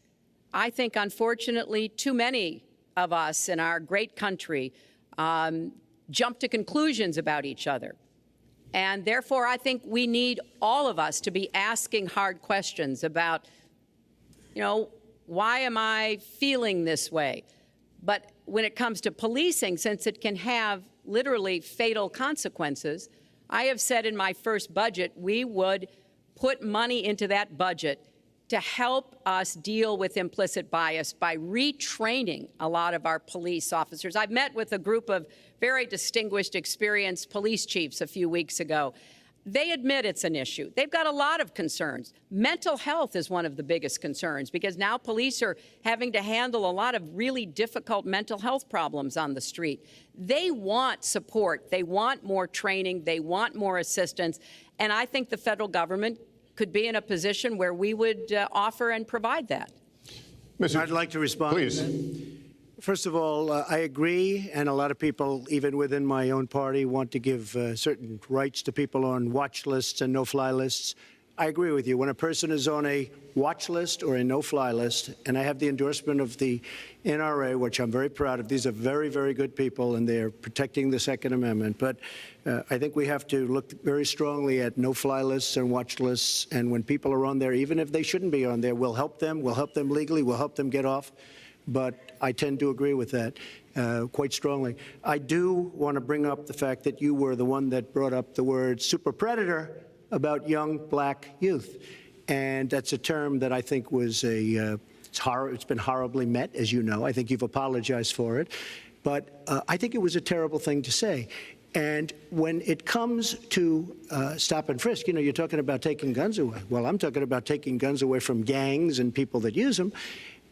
I think, unfortunately, too many of us in our great country jump to conclusions about each other. And therefore, I think we need all of us to be asking hard questions about, why am I feeling this way? But when it comes to policing, since it can have literally fatal consequences, I have said in my first budget we would put money into that budget to help us deal with implicit bias by retraining a lot of our police officers. I've met with a group of very distinguished, experienced police chiefs a few weeks ago. They admit it's an issue. They've got a lot of concerns. Mental health is one of the biggest concerns because now police are having to handle a lot of really difficult mental health problems on the street. They want support. They want more training. They want more assistance. And I think the federal government could be in a position where we would offer and provide that. I'd like to respond. Please. First of all, I agree, and a lot of people, even within my own party, want to give certain rights to people on watch lists and no-fly lists. I agree with you. When a person is on a watch list or a no-fly list, and I have the endorsement of the NRA, which I'm very proud of, these are very, very good people, and they're protecting the Second Amendment. But I think we have to look very strongly at no-fly lists and watch lists, and when people are on there, even if they shouldn't be on there, we'll help them legally, we'll help them get off. But I tend to agree with that quite strongly. I do want to bring up the fact that you were the one that brought up the word super predator about young black youth. And that's a term that I think was it's been horribly met, as you know. I think you've apologized for it. But I think it was a terrible thing to say. And when it comes to stop and frisk, you're talking about taking guns away. Well, I'm talking about taking guns away from gangs and people that use them.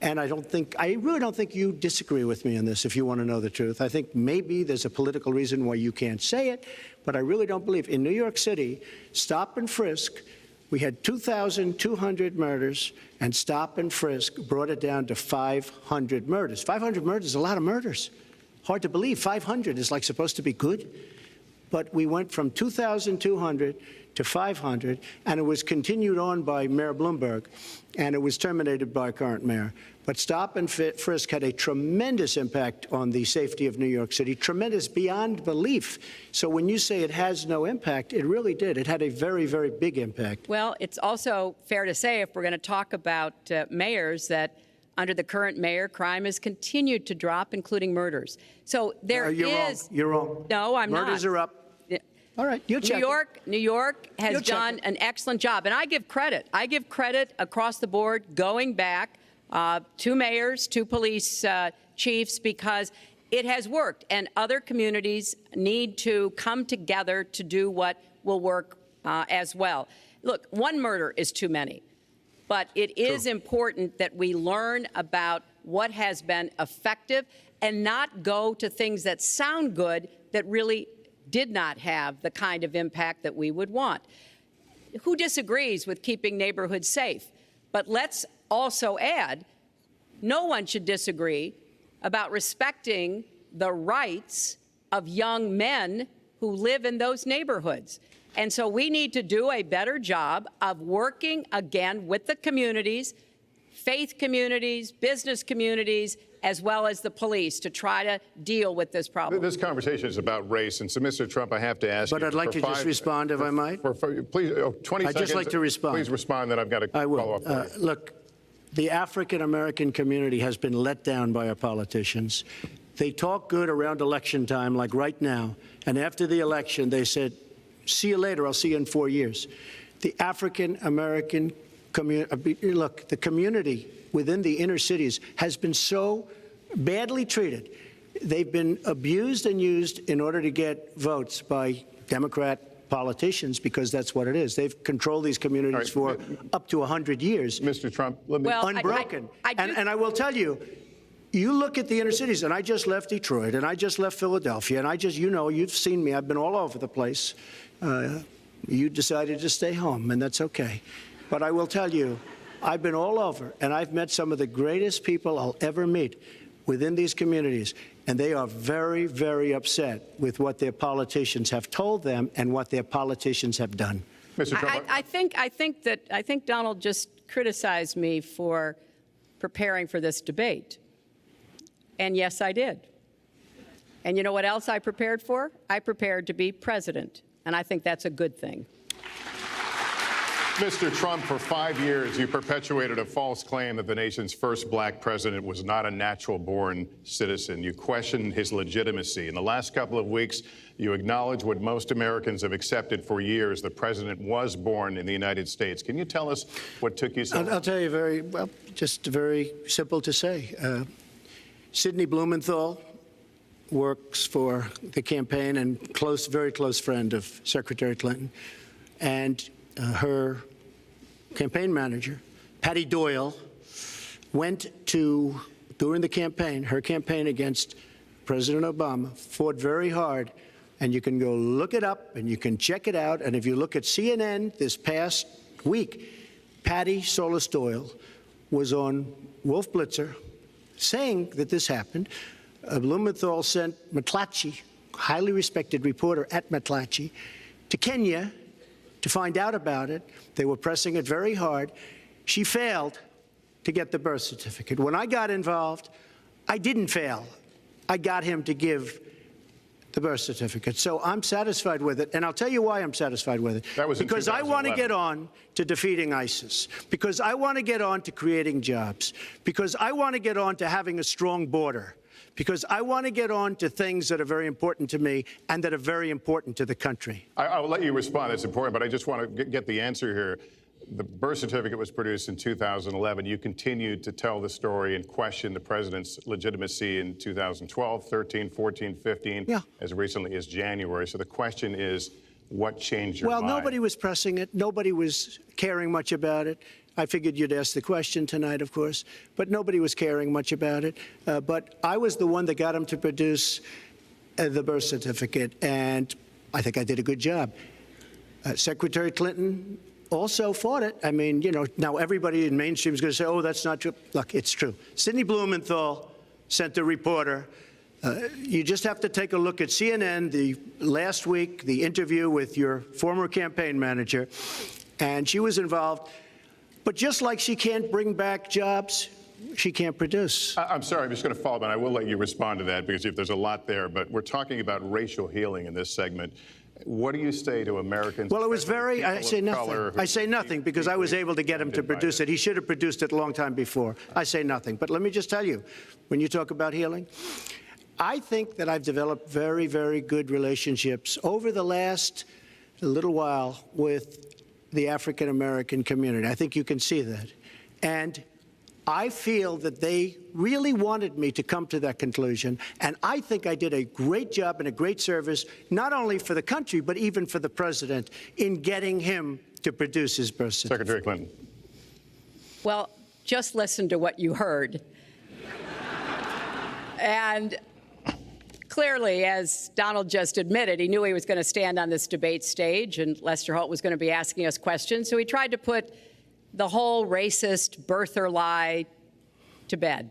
And I really don't think you disagree with me on this, if you want to know the truth. I think maybe there's a political reason why you can't say it, but I really don't believe. In New York City, stop and frisk, we had 2,200 murders, and stop and frisk brought it down to 500 murders. 500 murders is a lot of murders. Hard to believe. 500 is like supposed to be good. But we went from 2,200 to 500, and it was continued on by Mayor Bloomberg, and it was terminated by current mayor. But stop and frisk had a tremendous impact on the safety of New York City, tremendous beyond belief. So when you say it has no impact, it really did. It had a very, very big impact. Well, it's also fair to say, if we're going to talk about mayors, that under the current mayor, crime has continued to drop, including murders. So there is... You're wrong. No, I'm not. Murders are up. All right, you'll check New York has done an excellent job, and I give credit. I give credit across the board, going back to mayors, to police chiefs, because it has worked, and other communities need to come together to do what will work as well. Look, one murder is too many, but it is important that we learn about what has been effective and not go to things that sound good that really did not have the kind of impact that we would want. Who disagrees with keeping neighborhoods safe? But let's also add, no one should disagree about respecting the rights of young men who live in those neighborhoods. And so we need to do a better job of working again with the communities, faith communities, business communities, as well as the police to try to deal with this problem. This conversation is about race, and so, Mr. Trump, I have to ask you. But I'd like to just respond, if I might. Please, 20 seconds. I'd just like to respond. Please respond, then I've got a follow-up. I will. Look, the African-American community has been let down by our politicians. They talk good around election time, like right now, and after the election, they said, see you later, I'll see you in 4 years. The African-American community, look, the community within the inner cities has been so badly treated. They've been abused and used in order to get votes by Democrat politicians, because that's what it is. They've controlled these communities for up to 100 years. Mr. Trump, let me... Unbroken. And I will tell you, you look at the inner cities, and I just left Detroit, and I just left Philadelphia, and I just, you know, you've seen me. I've been all over the place. You decided to stay home, and that's okay. But I will tell you, I've been all over, and I've met some of the greatest people I'll ever meet within these communities, and they are very, very upset with what their politicians have told them and what their politicians have done. Mr. Trump, I think Donald just criticized me for preparing for this debate. And yes, I did. And you know what else I prepared for? I prepared to be president, and I think that's a good thing. Mr. Trump, for 5 years, you perpetuated a false claim that the nation's first black president was not a natural-born citizen. You questioned his legitimacy. In the last couple of weeks, you acknowledged what most Americans have accepted for years: the president was born in the United States. Can you tell us what took you so long? I'll tell you just very simple to say. Sidney Blumenthal works for the campaign and very close friend of Secretary Clinton. And her campaign manager, Patty Doyle, went to, during the campaign, her campaign against President Obama, fought very hard. And you can go look it up and you can check it out. And if you look at CNN this past week, Patty Solis Doyle was on Wolf Blitzer saying that this happened. Blumenthal sent McClatchy, highly respected reporter at McClatchy, to Kenya to find out about it. They were pressing it very hard. She failed to get the birth certificate. When I got involved, I didn't fail. I got him to give the birth certificate. So I'm satisfied with it, and I'll tell you why I'm satisfied with it. That was because I want to get on to defeating ISIS, because I want to get on to creating jobs, because I want to get on to having a strong border, because I want to get on to things that are very important to me and that are very important to the country. I'll let you respond. That's important, but I just want to get the answer here. The birth certificate was produced in 2011. You continued to tell the story and question the president's legitimacy in 2012, 13, 14, 15, as recently as January. So the question is, what changed your mind? Well, nobody was pressing it. Nobody was caring much about it. I figured you'd ask the question tonight, of course, but nobody was caring much about it. But I was the one that got him to produce the birth certificate, and I think I did a good job. Secretary Clinton also fought it. I mean, you know, now everybody in mainstream is going to say, oh, that's not true. Look, it's true. Sidney Blumenthal sent a reporter. You just have to take a look at CNN last week, the interview with your former campaign manager, and she was involved. But just like she can't bring back jobs, she can't produce. I'm sorry, I'm just going to follow up, and I will let you respond to that, because if there's a lot there. But we're talking about racial healing in this segment. What do you say to Americans? Well, it was very, I say nothing. I say nothing because I was able to get him to produce it. He should have produced it a long time before. I say nothing. But let me just tell you, when you talk about healing, I think that I've developed very, very good relationships over the last little while with the African-American community. I think you can see that. And I feel that they really wanted me to come to that conclusion, and I think I did a great job and a great service, not only for the country, but even for the president, in getting him to produce his birth certificate. Secretary Clinton. Well, just listen to what you heard. And clearly, as Donald just admitted, he knew he was going to stand on this debate stage and Lester Holt was going to be asking us questions. So he tried to put the whole racist birther lie to bed.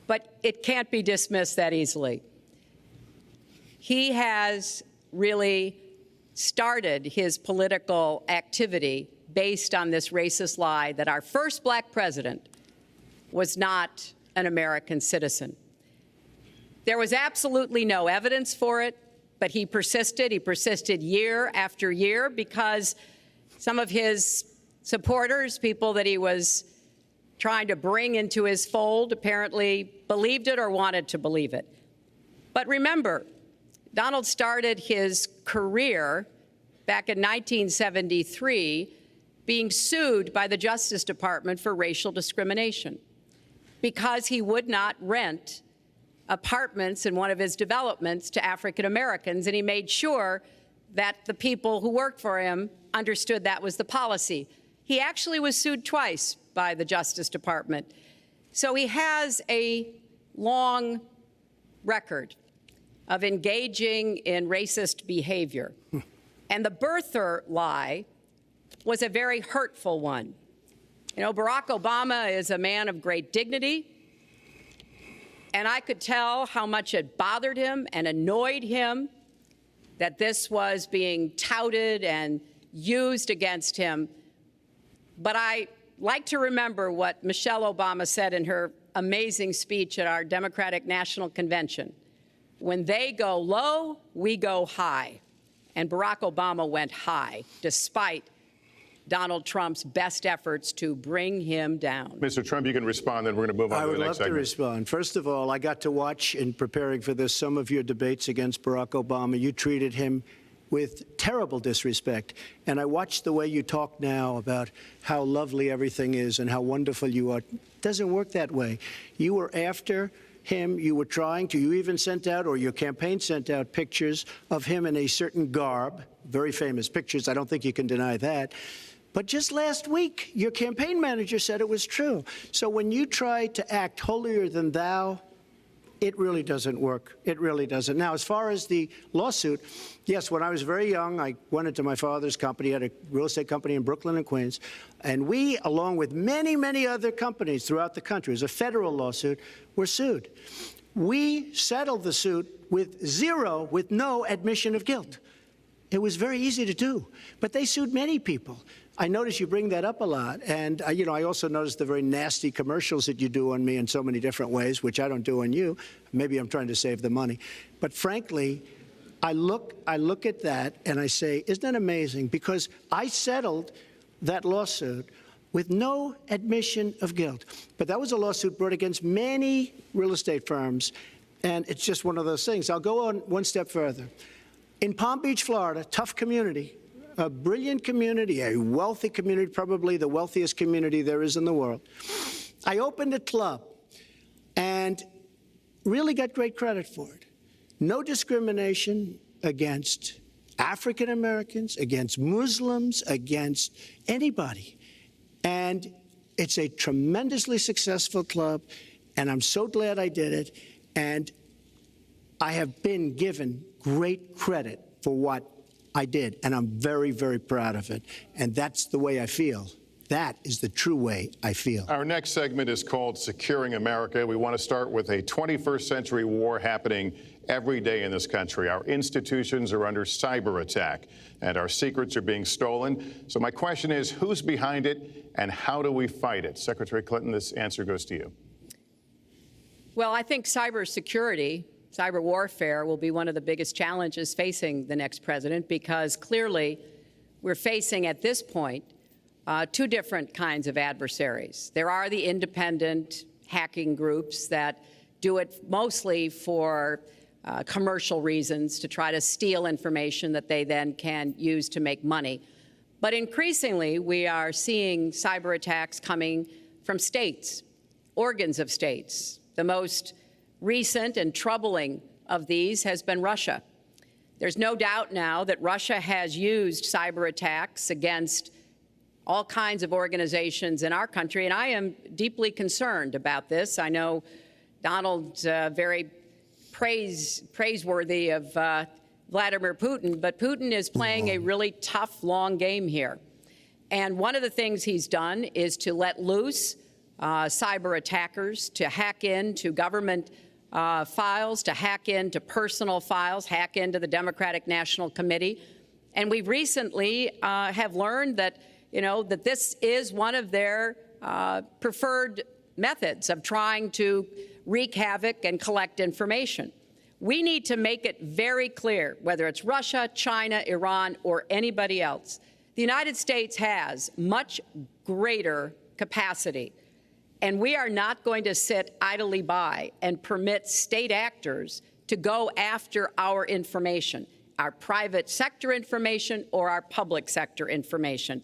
But it can't be dismissed that easily. He has really started his political activity based on this racist lie that our first black president was not an American citizen. There was absolutely no evidence for it, but he persisted. He persisted year after year because some of his supporters, people that he was trying to bring into his fold, apparently believed it or wanted to believe it. But remember, Donald started his career back in 1973 being sued by the Justice Department for racial discrimination because he would not rent apartments in one of his developments to African Americans, and he made sure that the people who worked for him understood that was the policy. He actually was sued twice by the Justice Department. So he has a long record of engaging in racist behavior. And the birther lie was a very hurtful one. You know, Barack Obama is a man of great dignity, and I could tell how much it bothered him and annoyed him that this was being touted and used against him. But I like to remember what Michelle Obama said in her amazing speech at our Democratic National Convention. When they go low, we go high. And Barack Obama went high, despite Donald Trump's best efforts to bring him down. Mr. Trump, you can respond, then we're going to move on to the next segment. I would love to respond. First of all, I got to watch, in preparing for this, some of your debates against Barack Obama. You treated him with terrible disrespect. And I watched the way you talk now about how lovely everything is and how wonderful you are. It doesn't work that way. You were after him. You were trying to. You even sent out, or your campaign sent out, pictures of him in a certain garb, very famous pictures. I don't think you can deny that. But just last week, your campaign manager said it was true. So when you try to act holier than thou, it really doesn't work. It really doesn't. Now, as far as the lawsuit, yes, when I was very young, I went into my father's company, had a real estate company in Brooklyn and Queens, and we, along with many, many other companies throughout the country, it was a federal lawsuit, were sued. We settled the suit with no admission of guilt. It was very easy to do, but they sued many people. I notice you bring that up a lot, and I also notice the very nasty commercials that you do on me in so many different ways, which I don't do on you. Maybe I'm trying to save the money. But frankly, I look at that and I say, isn't that amazing? Because I settled that lawsuit with no admission of guilt. But that was a lawsuit brought against many real estate firms, and it's just one of those things. I'll go on one step further. In Palm Beach, Florida, tough community, a brilliant community, a wealthy community, probably the wealthiest community there is in the world. I opened a club and really got great credit for it. No discrimination against African Americans, against Muslims, against anybody. And it's a tremendously successful club, and I'm so glad I did it. And I have been given great credit for what I did, and I'm very, very proud of it. And that's the way I feel. That is the true way I feel. Our next segment is called Securing America. We want to start with a 21st century war happening every day in this country. Our institutions are under cyber attack, and our secrets are being stolen. So my question is, who's behind it, and how do we fight it? Secretary Clinton, this answer goes to you. Well, I think cybersecurity, cyber warfare will be one of the biggest challenges facing the next president, because clearly we're facing at this point two different kinds of adversaries. There are the independent hacking groups that do it mostly for commercial reasons, to try to steal information that they then can use to make money. But increasingly, we are seeing cyber attacks coming from states, organs of states. The most recent and troubling of these has been Russia. There's no doubt now that Russia has used cyber attacks against all kinds of organizations in our country, and I am deeply concerned about this. I know Donald's very praiseworthy of Vladimir Putin, but Putin is playing a really tough, long game here. And one of the things he's done is to let loose cyber attackers to hack into government files, to hack into personal files, hack into the Democratic National Committee. And we recently have learned that, that this is one of their preferred methods of trying to wreak havoc and collect information. We need to make it very clear, whether it's Russia, China, Iran, or anybody else, the United States has much greater capacity, and we are not going to sit idly by and permit state actors to go after our information, our private sector information or our public sector information.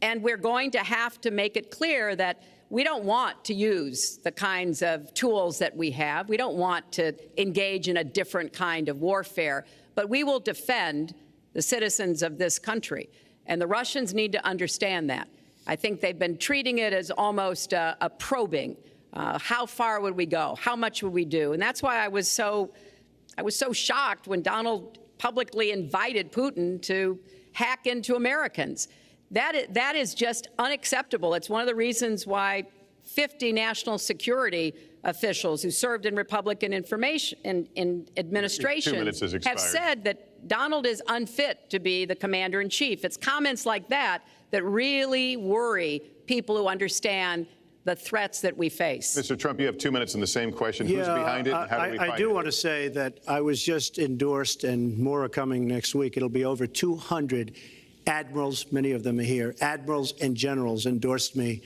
And we're going to have to make it clear that we don't want to use the kinds of tools that we have. We don't want to engage in a different kind of warfare, but we will defend the citizens of this country. And the Russians need to understand that. I think they've been treating it as almost a probing. How far would we go? How much would we do? And that's why I was so shocked when Donald publicly invited Putin to hack into Americans. That is just unacceptable. It's one of the reasons why 50 national security officials who served in Republican administration have said that Donald is unfit to be the commander-in-chief. It's comments like that that really worry people who understand the threats that we face. Mr. Trump, you have 2 minutes on the same question. Who's behind it? And how do we find I do want to say that I was just endorsed, and more are coming next week. It'll be over 200 admirals, many of them are here, admirals and generals endorsed me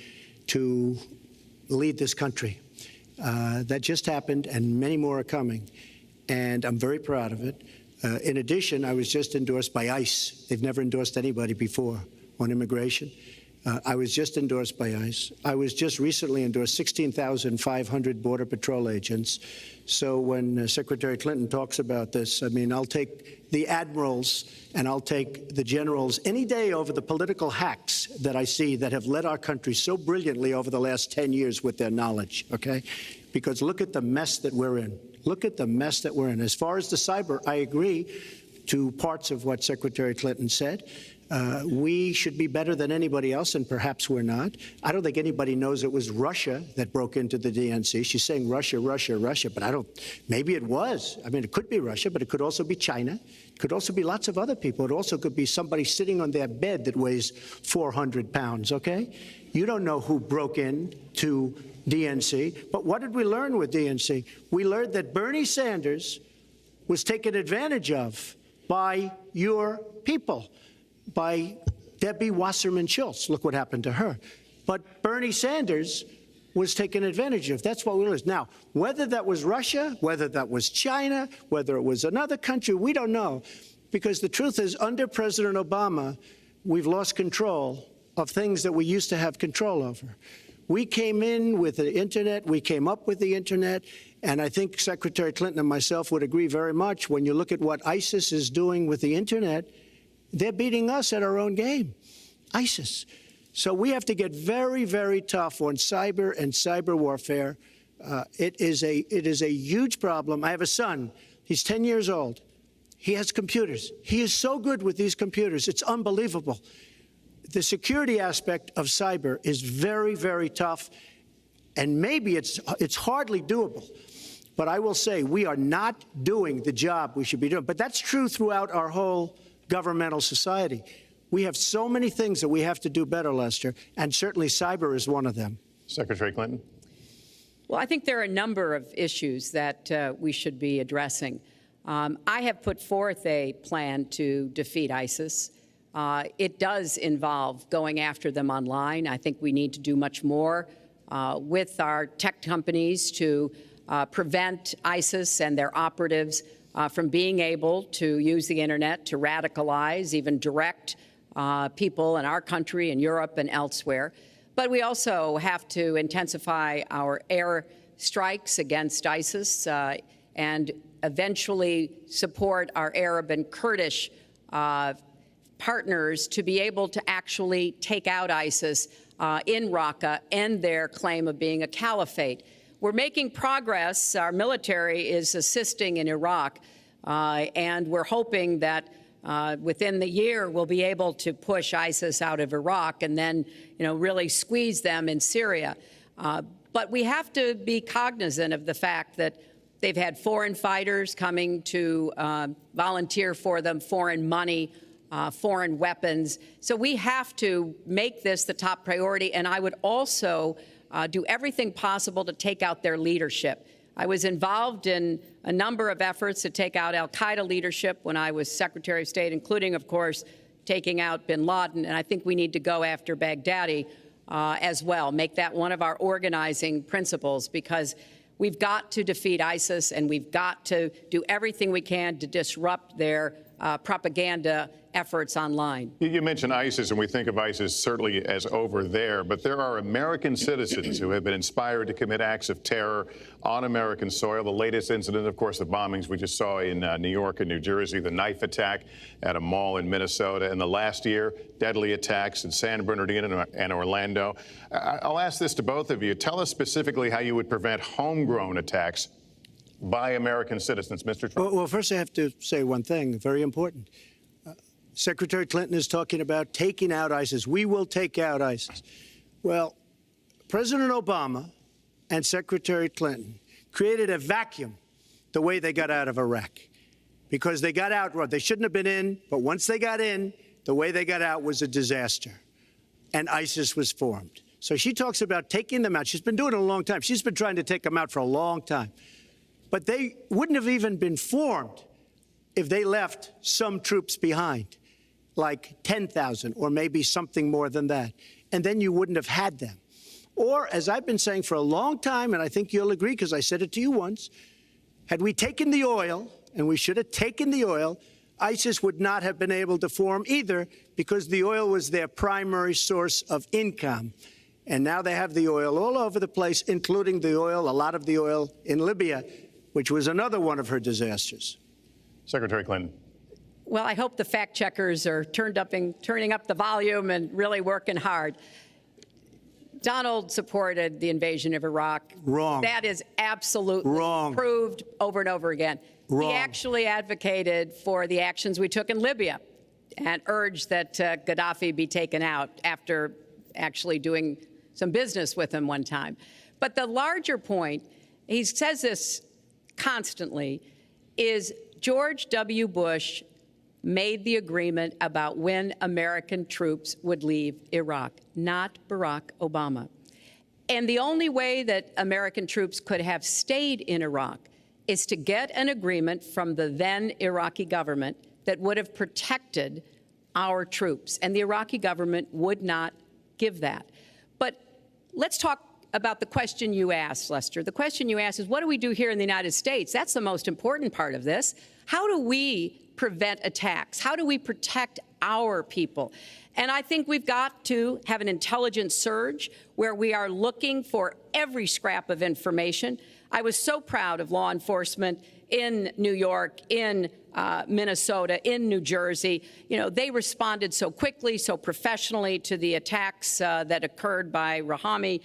to lead this country. That just happened, and many more are coming, and I'm very proud of it. In addition, I was just endorsed by ICE. They've never endorsed anybody before on immigration. I was just endorsed by ICE. I was just recently endorsed 16,500 Border Patrol agents. So when Secretary Clinton talks about this, I mean, I'll take the admirals and I'll take the generals any day over the political hacks that I see that have led our country so brilliantly over the last 10 years with their knowledge, okay? Because look at the mess that we're in. Look at the mess that we're in. As far as the cyber, I agree to parts of what Secretary Clinton said. We should be better than anybody else, and perhaps we're not. I don't think anybody knows it was Russia that broke into the DNC. She's saying Russia, Russia, Russia, but maybe it was. I mean, it could be Russia, but it could also be China. It could also be lots of other people. It also could be somebody sitting on their bed that weighs 400 pounds, okay? You don't know who broke in to DNC, but what did we learn with DNC? We learned that Bernie Sanders was taken advantage of by your people, by Debbie Wasserman Schultz. Look what happened to her. But Bernie Sanders was taken advantage of. That's what we learned. Now, whether that was Russia, whether that was China, whether it was another country, we don't know. Because the truth is, under President Obama, we've lost control of things that we used to have control over. We came in with the Internet. We came up with the Internet. And I think Secretary Clinton and myself would agree very much. When you look at what ISIS is doing with the Internet, they're beating us at our own game, ISIS. So we have to get very, very tough on cyber and cyber warfare. It is a huge problem. I have a son. He's 10 years old. He has computers. He is so good with these computers. It's unbelievable. The security aspect of cyber is very, very tough, and maybe it's hardly doable. But I will say we are not doing the job we should be doing. But that's true throughout our whole governmental society. We have so many things that we have to do better, Lester, and certainly cyber is one of them. Secretary Clinton. Well, I think there are a number of issues that we should be addressing. I have put forth a plan to defeat ISIS. It does involve going after them online. I think we need to do much more with our tech companies to prevent ISIS and their operatives from being able to use the Internet to radicalize, even direct people in our country and Europe and elsewhere. But we also have to intensify our air strikes against ISIS and eventually support our Arab and Kurdish partners to be able to actually take out ISIS in Raqqa and their claim of being a caliphate. We're making progress. Our military is assisting in Iraq, and we're hoping that within the year we'll be able to push ISIS out of Iraq and then, really squeeze them in Syria. But we have to be cognizant of the fact that they've had foreign fighters coming to volunteer for them, foreign money, foreign weapons. So we have to make this the top priority, and I would also do everything possible to take out their leadership. I was involved in a number of efforts to take out al-Qaeda leadership when I was Secretary of State, including, of course, taking out bin Laden, and I think we need to go after Baghdadi as well, make that one of our organizing principles, because we've got to defeat ISIS, and we've got to do everything we can to disrupt their propaganda efforts online. You mentioned ISIS, and we think of ISIS certainly as over there, but there are American citizens who have been inspired to commit acts of terror on American soil. The latest incident, of course, the bombings we just saw in New York and New Jersey, the knife attack at a mall in Minnesota, and the last year, deadly attacks in San Bernardino and Orlando. I'll ask this to both of you. Tell us specifically how you would prevent homegrown attacks by American citizens, Mr. Trump. Well, first I have to say one thing, very important. Secretary Clinton is talking about taking out ISIS. We will take out ISIS. Well, President Obama and Secretary Clinton created a vacuum the way they got out of Iraq, because they got out, they shouldn't have been in, but once they got in, the way they got out was a disaster, and ISIS was formed. So she talks about taking them out. She's been doing it a long time. She's been trying to take them out for a long time. But they wouldn't have even been formed if they left some troops behind, like 10,000 or maybe something more than that. And then you wouldn't have had them. Or, as I've been saying for a long time, and I think you'll agree because I said it to you once, had we taken the oil, and we should have taken the oil, ISIS would not have been able to form either, because the oil was their primary source of income. And now they have the oil all over the place, including the oil, a lot of the oil in Libya, which was another one of her disasters. Secretary Clinton. Well, I hope the fact checkers are turning up the volume and really working hard. Donald supported the invasion of Iraq. Wrong. That is absolutely wrong. Proved over and over again. Wrong. He actually advocated for the actions we took in Libya and urged that Gaddafi be taken out after actually doing some business with him one time. But the larger point, he says this constantly, is George W. Bush made the agreement about when American troops would leave Iraq, not Barack Obama. And the only way that American troops could have stayed in Iraq is to get an agreement from the then Iraqi government that would have protected our troops. And the Iraqi government would not give that. But let's talk about the question you asked, Lester. The question you asked is, what do we do here in the United States? That's the most important part of this. How do we prevent attacks? How do we protect our people? And I think we've got to have an intelligence surge where we are looking for every scrap of information. I was so proud of law enforcement in New York, in Minnesota, in New Jersey. You know, they responded so quickly, so professionally to the attacks that occurred by Rahami,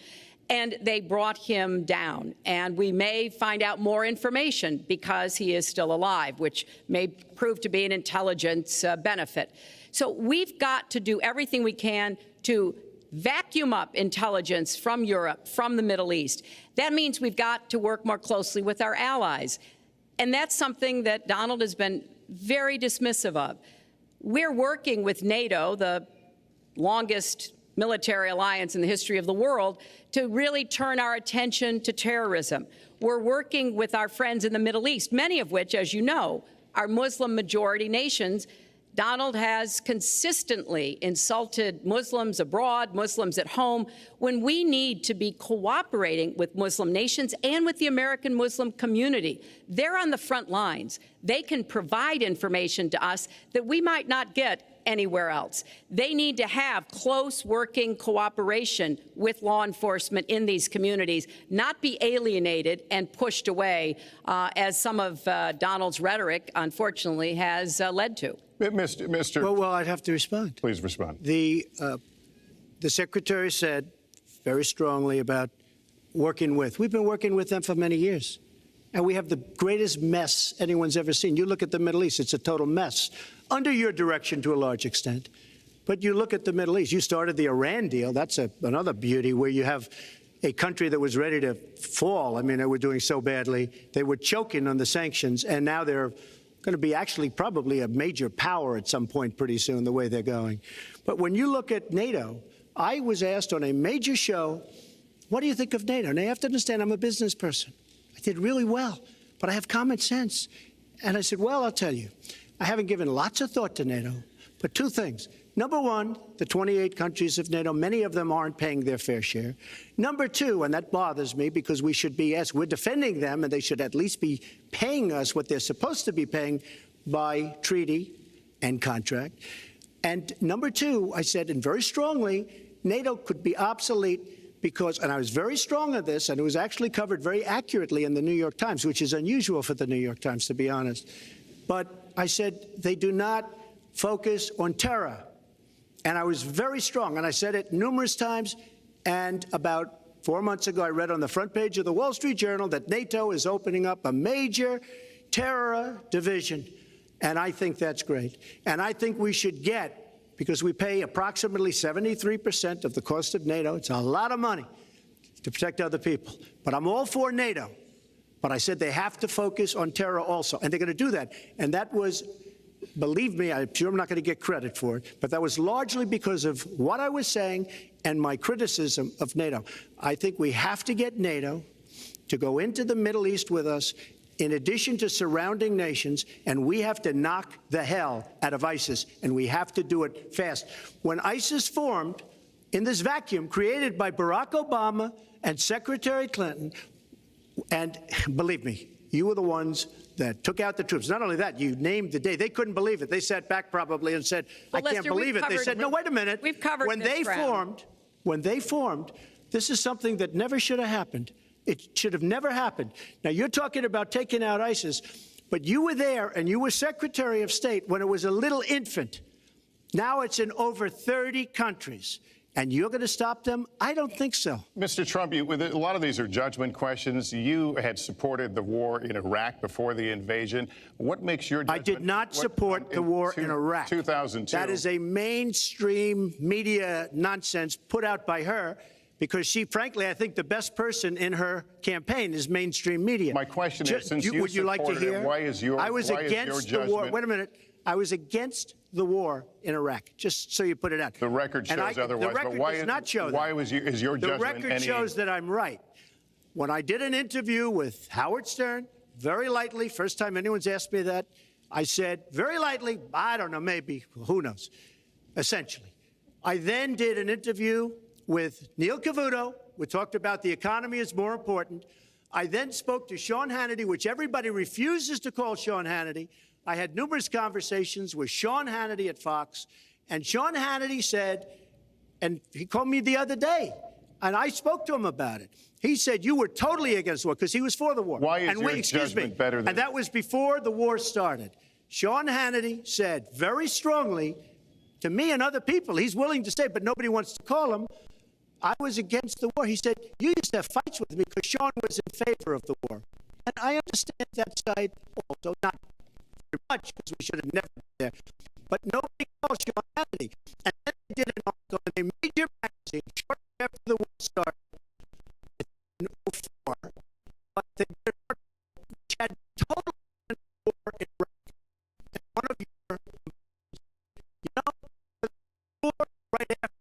and they brought him down. And we may find out more information because he is still alive, which may prove to be an intelligence benefit. So we've got to do everything we can to vacuum up intelligence from Europe, from the Middle East. That means we've got to work more closely with our allies. And that's something that Donald has been very dismissive of. We're working with NATO, the longest military alliance in the history of the world, to really turn our attention to terrorism. We're working with our friends in the Middle East, many of which, as you know, are Muslim-majority nations. Donald has consistently insulted Muslims abroad, Muslims at home, when we need to be cooperating with Muslim nations and with the American Muslim community. They're on the front lines. They can provide information to us that we might not get anywhere else. They need to have close working cooperation with law enforcement in these communities, not be alienated and pushed away, as some of Donald's rhetoric, unfortunately, has led to. Mr. Well, I'd have to respond. Please respond. The Secretary said very strongly about working with. We've been working with them for many years. And we have the greatest mess anyone's ever seen. You look at the Middle East, it's a total mess. Under your direction to a large extent. But you look at the Middle East, you started the Iran deal. That's another beauty where you have a country that was ready to fall. I mean, they were doing so badly. They were choking on the sanctions, and now they're going to be actually probably a major power at some point pretty soon, the way they're going. But when you look at NATO, I was asked on a major show, what do you think of NATO? And you have to understand, I'm a business person. I did really well, but I have common sense. And I said, well, I'll tell you, I haven't given lots of thought to NATO, but two things. Number one, the 28 countries of NATO, many of them aren't paying their fair share. Number two, and that bothers me because we should be, yes, we're defending them, and they should at least be paying us what they're supposed to be paying by treaty and contract. And number two, I said, and very strongly, NATO could be obsolete because, and I was very strong on this, and it was actually covered very accurately in the New York Times, which is unusual for the New York Times, to be honest. But I said they do not focus on terror. And I was very strong, and I said it numerous times. And about 4 months ago, I read on the front page of the Wall Street Journal that NATO is opening up a major terror division. And I think that's great. And I think we should get, because we pay approximately 73% of the cost of NATO. It's a lot of money to protect other people. But I'm all for NATO. But I said they have to focus on terror also. And they're going to do that. And that was, believe me, I'm sure I'm not going to get credit for it, but that was largely because of what I was saying and my criticism of NATO. I think we have to get NATO to go into the Middle East with us, in addition to surrounding nations, and we have to knock the hell out of ISIS, and we have to do it fast. When ISIS formed in this vacuum created by Barack Obama and Secretary Clinton, and believe me, you were the ones that took out the troops. Not only that, you named the day. They couldn't believe it. They sat back probably and said, I can't believe it. They said, no, wait a minute. We've covered when they formed, this is something that never should have happened. It should have never happened. Now, you're talking about taking out ISIS, but you were there and you were Secretary of State when it was a little infant. Now it's in over 30 countries. And you're going to stop them? I don't think so. Mr. Trump, a lot of these are judgment questions. You had supported the war in Iraq before the invasion. What makes your judgment? I did not support the war in Iraq. 2002. That is a mainstream media nonsense put out by her, because she, frankly, I think the best person in her campaign is mainstream media. My question is, since you would you like to hear? Why is your war? Wait a minute. I was against the war in Iraq, just so you put it out. The record shows otherwise. The record does not show that. Why is your judgment? The record shows that I'm right. When I did an interview with Howard Stern, very lightly, first time anyone's asked me that, I said, very lightly, I don't know, maybe, who knows, essentially. I then did an interview with Neil Cavuto. We talked about the economy is more important. I then spoke to Sean Hannity, which everybody refuses to call Sean Hannity. I had numerous conversations with Sean Hannity at Fox, and Sean Hannity said, and he called me the other day, and I spoke to him about it. He said, you were totally against the war, because he was for the war. Why is your judgment better than... And that was before the war started. Sean Hannity said very strongly to me and other people, he's willing to say, but nobody wants to call him, I was against the war. He said, you used to have fights with me because Sean was in favor of the war. And I understand that side also, not very much, because we should have never been there. But nobody calls Sean Hannity. And then they did an article in a major magazine shortly after the war started in 2004. But they did an article which had total war in Iraq. And one of your, the war right after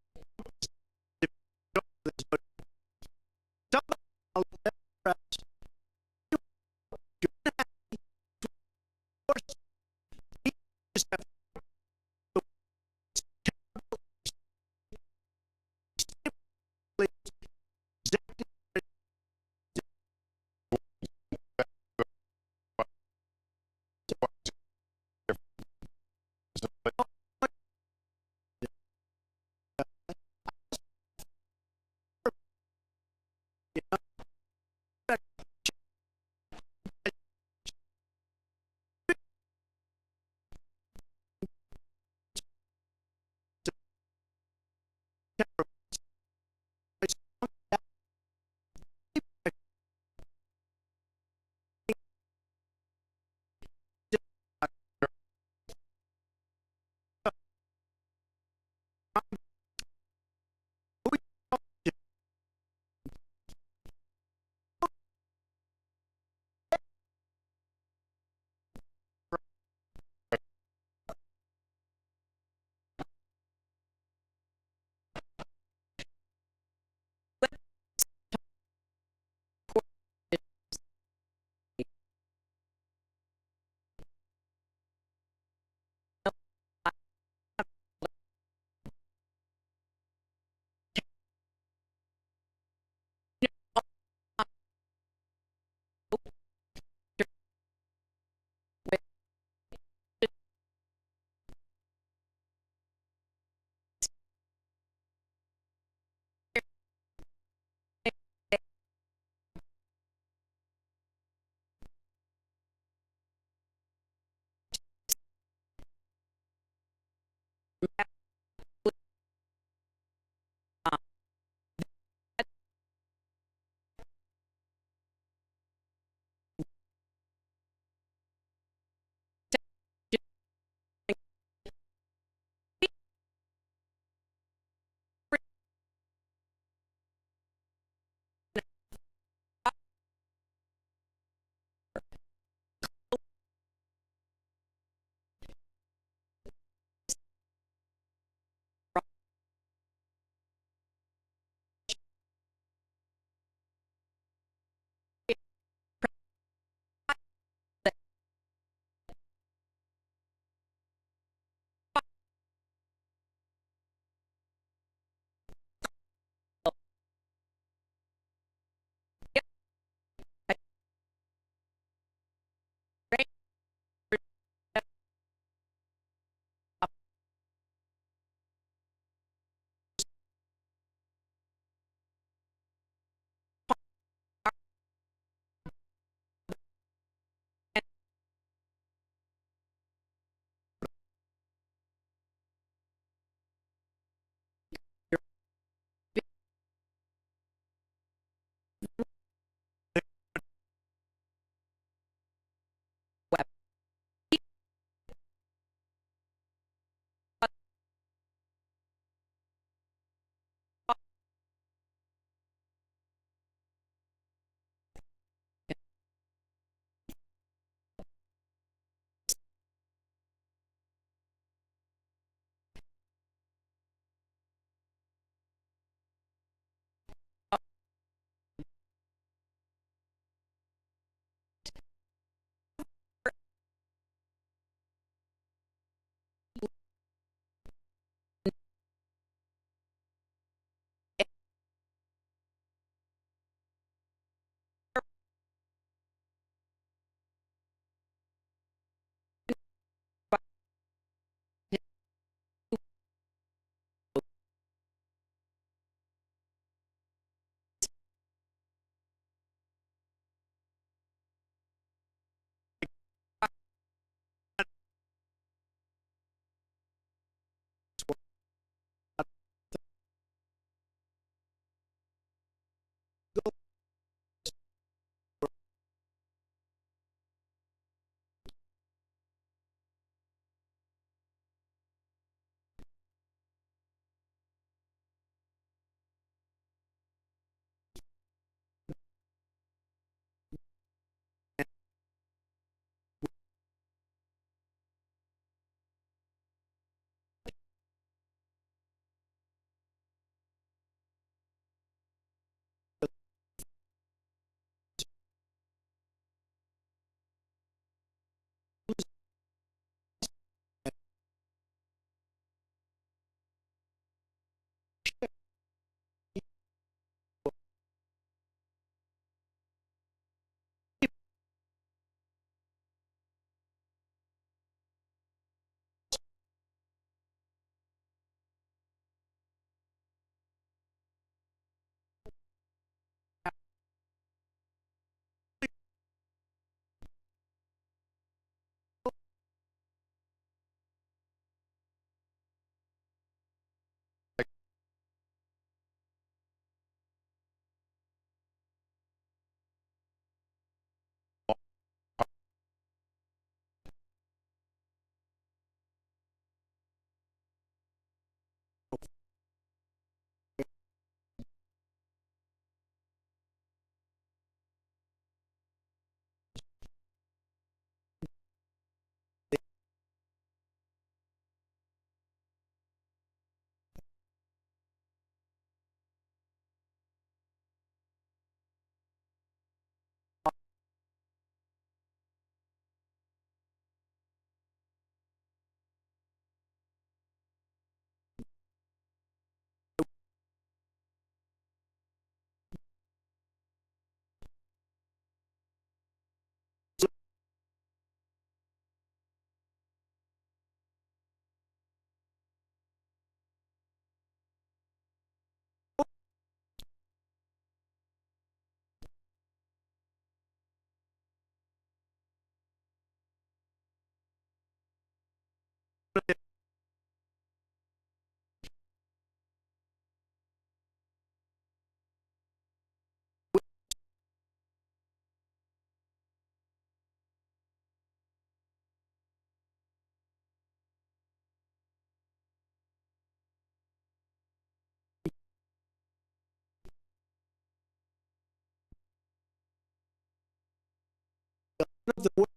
of the worst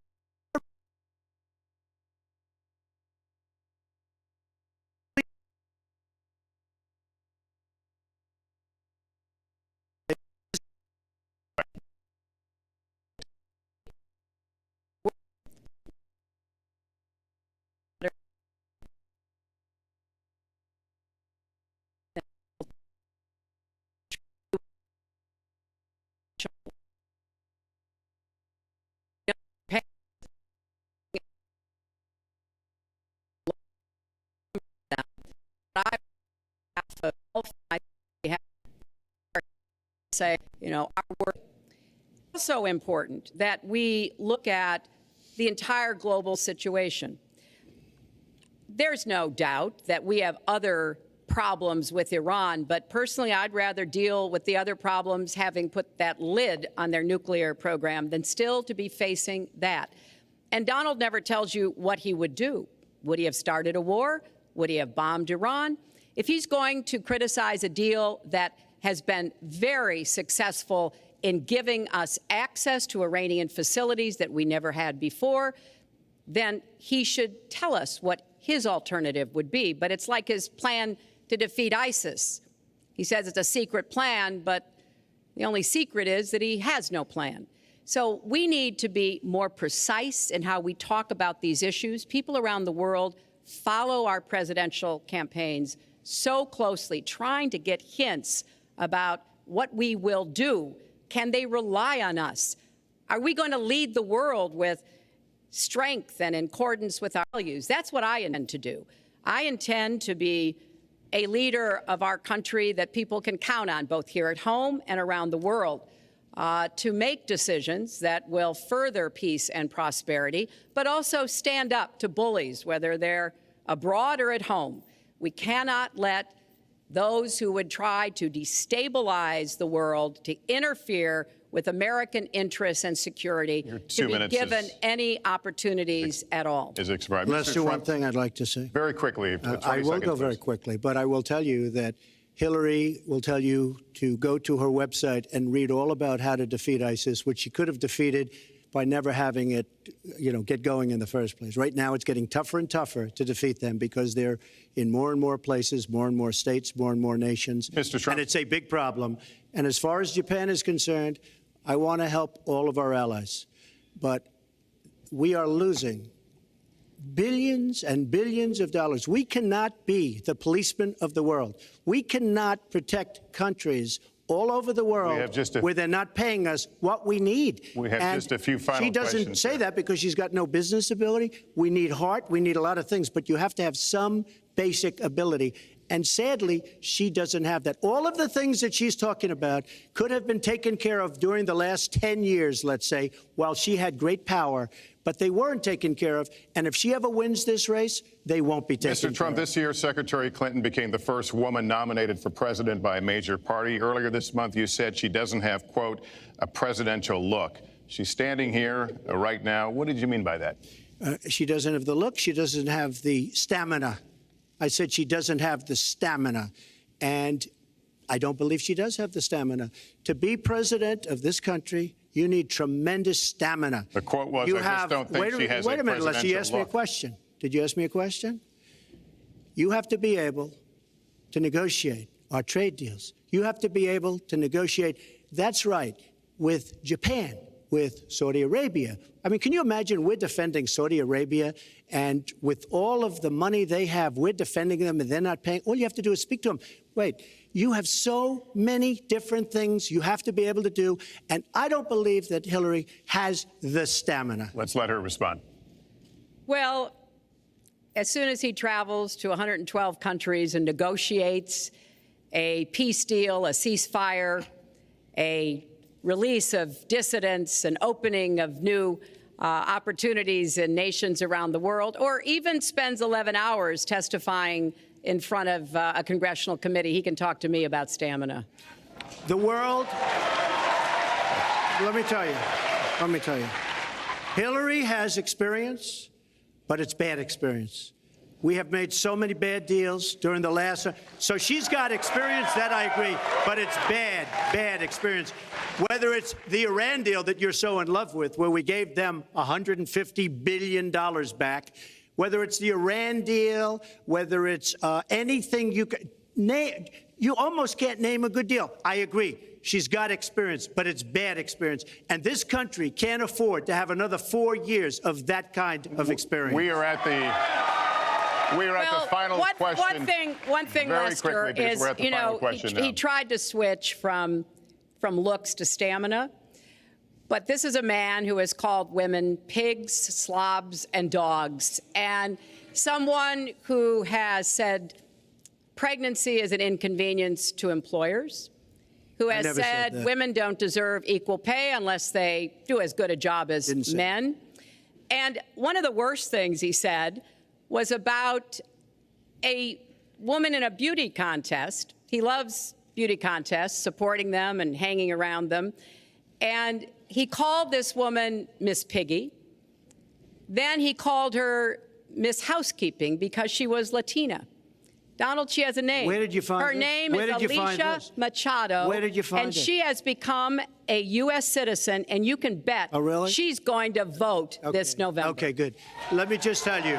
say, our work. It's also important that we look at the entire global situation. There's no doubt that we have other problems with Iran, but personally, I'd rather deal with the other problems having put that lid on their nuclear program than still to be facing that. And Donald never tells you what he would do. Would he have started a war? Would he have bombed Iran? If he's going to criticize a deal that has been very successful in giving us access to Iranian facilities that we never had before, then he should tell us what his alternative would be. But it's like his plan to defeat ISIS. He says it's a secret plan, but the only secret is that he has no plan. So we need to be more precise in how we talk about these issues. People around the world follow our presidential campaigns so closely, trying to get hints about what we will do. Can they rely on us? Are we going to lead the world with strength and in accordance with our values? That's what I intend to do. I intend to be a leader of our country that people can count on, both here at home and around the world, to make decisions that will further peace and prosperity, but also stand up to bullies, whether they're abroad or at home. We cannot let those who would try to destabilize the world, to interfere with American interests and security, to be given any opportunities at all. Is expired. Let's do one thing I'd like to say. Very quickly. I will go very quickly, but I will tell you that Hillary will tell you to go to her website and read all about how to defeat ISIS, which she could have defeated by never having it, get going in the first place. Right now, it's getting tougher and tougher to defeat them because they're in more and more places, more and more states, more and more nations. Mr. Trump. And it's a big problem. And as far as Japan is concerned, I want to help all of our allies. But we are losing billions and billions of dollars. We cannot be the policemen of the world. We cannot protect countries all over the world where they're not paying us what we need. We have just a few final questions. She doesn't say that because she's got no business ability. We need heart. We need a lot of things. But you have to have some basic ability. And sadly, she doesn't have that. All of the things that she's talking about could have been taken care of during the last 10 years, let's say, while she had great power. But they weren't taken care of. And if she ever wins this race, they won't be taken care of. Mr. Trump, this year, Secretary Clinton became the first woman nominated for president by a major party. Earlier this month, you said she doesn't have, quote, a presidential look. She's standing here right now. What did you mean by that? She doesn't have the look. She doesn't have the stamina. I said she doesn't have the stamina. And I don't believe she does have the stamina. To be president of this country, you need tremendous stamina. The quote was, I just don't think she has a presidential look. Wait a minute, Leslie, you asked me a question. Did you ask me a question? You have to be able to negotiate our trade deals. You have to be able to negotiate, that's right, with Japan, with Saudi Arabia. I mean, can you imagine we're defending Saudi Arabia, and with all of the money they have, we're defending them and they're not paying? All you have to do is speak to them. Wait, you have so many different things you have to be able to do, and I don't believe that Hillary has the stamina. Let's let her respond. Well, as soon as he travels to 112 countries and negotiates a peace deal, a ceasefire, a release of dissidents, an opening of new opportunities in nations around the world, or even spends 11 hours testifying in front of a congressional committee, he can talk to me about stamina. The world, let me tell you, Hillary has experience, but it's bad experience. We have made so many bad deals during the last, so she's got experience, that I agree, but it's bad experience. Whether it's the Iran deal that you're so in love with, where we gave them $150 billion back, whether it's the Iran deal, whether it's anything you can name, you almost can't name a good deal. I agree. She's got experience, but it's bad experience. And this country can't afford to have another 4 years of that kind of experience. We are at the final question. One thing, Very Lester, quickly, is, we're at the final question now. he tried to switch from looks to stamina. But this is a man who has called women pigs, slobs, and dogs, and someone who has said pregnancy is an inconvenience to employers, who has said women don't deserve equal pay unless they do as good a job as men. And one of the worst things he said was about a woman in a beauty contest. He loves beauty contests, supporting them and hanging around them. And he called this woman Miss Piggy. Then he called her Miss Housekeeping because she was Latina. Donald, she has a name. Where did you find her this? name Where is did you find Alicia this? Machado. Where did you find and it? she has become a U.S. citizen, and you can bet she's going to vote this November. Okay, good. Let me just tell you.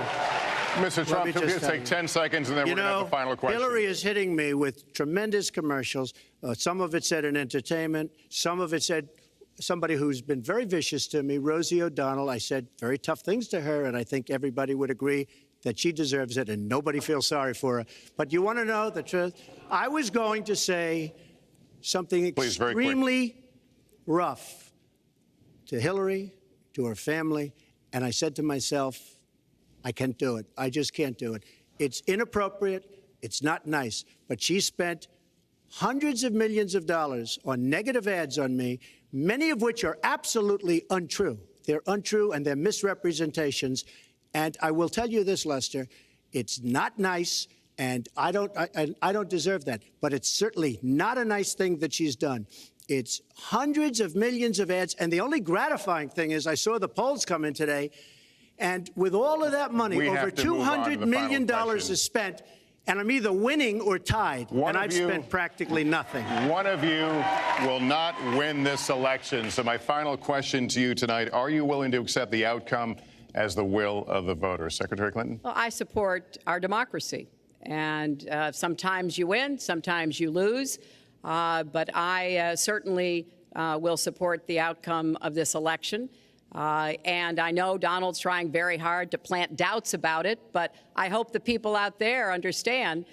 Mr. Trump, we'll just take 10 seconds, and then we're going to have the final question. Hillary is hitting me with tremendous commercials. Some of it said in entertainment. Some of it said somebody who's been very vicious to me, Rosie O'Donnell. I said very tough things to her, and I think everybody would agree that she deserves it, and nobody feels sorry for her. But you want to know the truth? I was going to say something extremely rough to Hillary, to her family, and I said to myself, I can't do it. I just can't do it. It's inappropriate. It's not nice. But she spent hundreds of millions of dollars on negative ads on me, many of which are absolutely untrue. They're untrue and they're misrepresentations. And I will tell you this, Lester, it's not nice, and I don't deserve that. But it's certainly not a nice thing that she's done. It's hundreds of millions of ads. And the only gratifying thing is I saw the polls come in today. And with all of that money, over $200 million is spent, and I'm either winning or tied, and I've spent practically nothing. One of you will not win this election. So my final question to you tonight, are you willing to accept the outcome as the will of the voters? Secretary Clinton? Well, I support our democracy. And sometimes you win, sometimes you lose. But I certainly will support the outcome of this election. And I know Donald's trying very hard to plant doubts about it, but I hope the people out there understand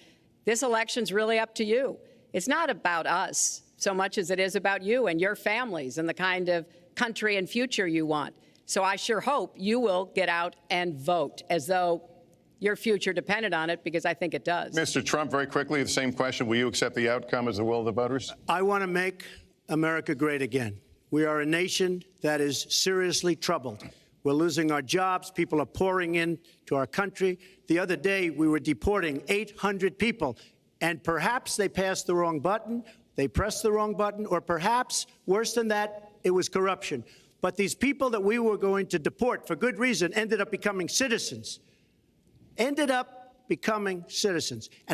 this election's really up to you. It's not about us so much as it is about you and your families and the kind of country and future you want. So I sure hope you will get out and vote as though your future depended on it, because I think it does. Mr. Trump, very quickly, the same question. Will you accept the outcome as the will of the voters? I want to make America great again. We are a nation that is seriously troubled. We're losing our jobs. People are pouring into our country. The other day, we were deporting 800 people, and perhaps they passed the wrong button, they pressed the wrong button, or perhaps, worse than that, it was corruption. But these people that we were going to deport for good reason ended up becoming citizens. And it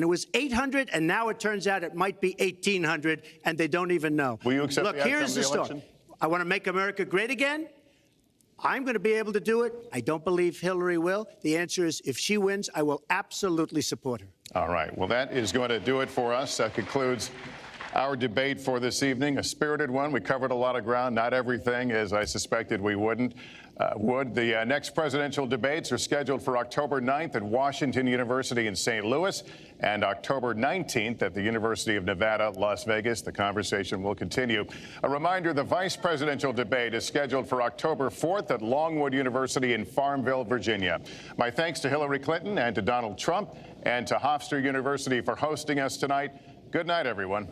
was 800, and now it turns out it might be 1,800, and they don't even know. Will you accept the outcome of the election? I want to make America great again. I'm going to be able to do it. I don't believe Hillary will. The answer is, if she wins, I will absolutely support her. All right. Well, that is going to do it for us. That concludes our debate for this evening. A spirited one. We covered a lot of ground. Not everything, as I suspected we would. The next presidential debates are scheduled for October 9th at Washington University in St. Louis and October 19th at the University of Nevada, Las Vegas. The conversation will continue. A reminder, the vice presidential debate is scheduled for October 4th at Longwood University in Farmville, Virginia. My thanks to Hillary Clinton and to Donald Trump and to Hofstra University for hosting us tonight. Good night, everyone.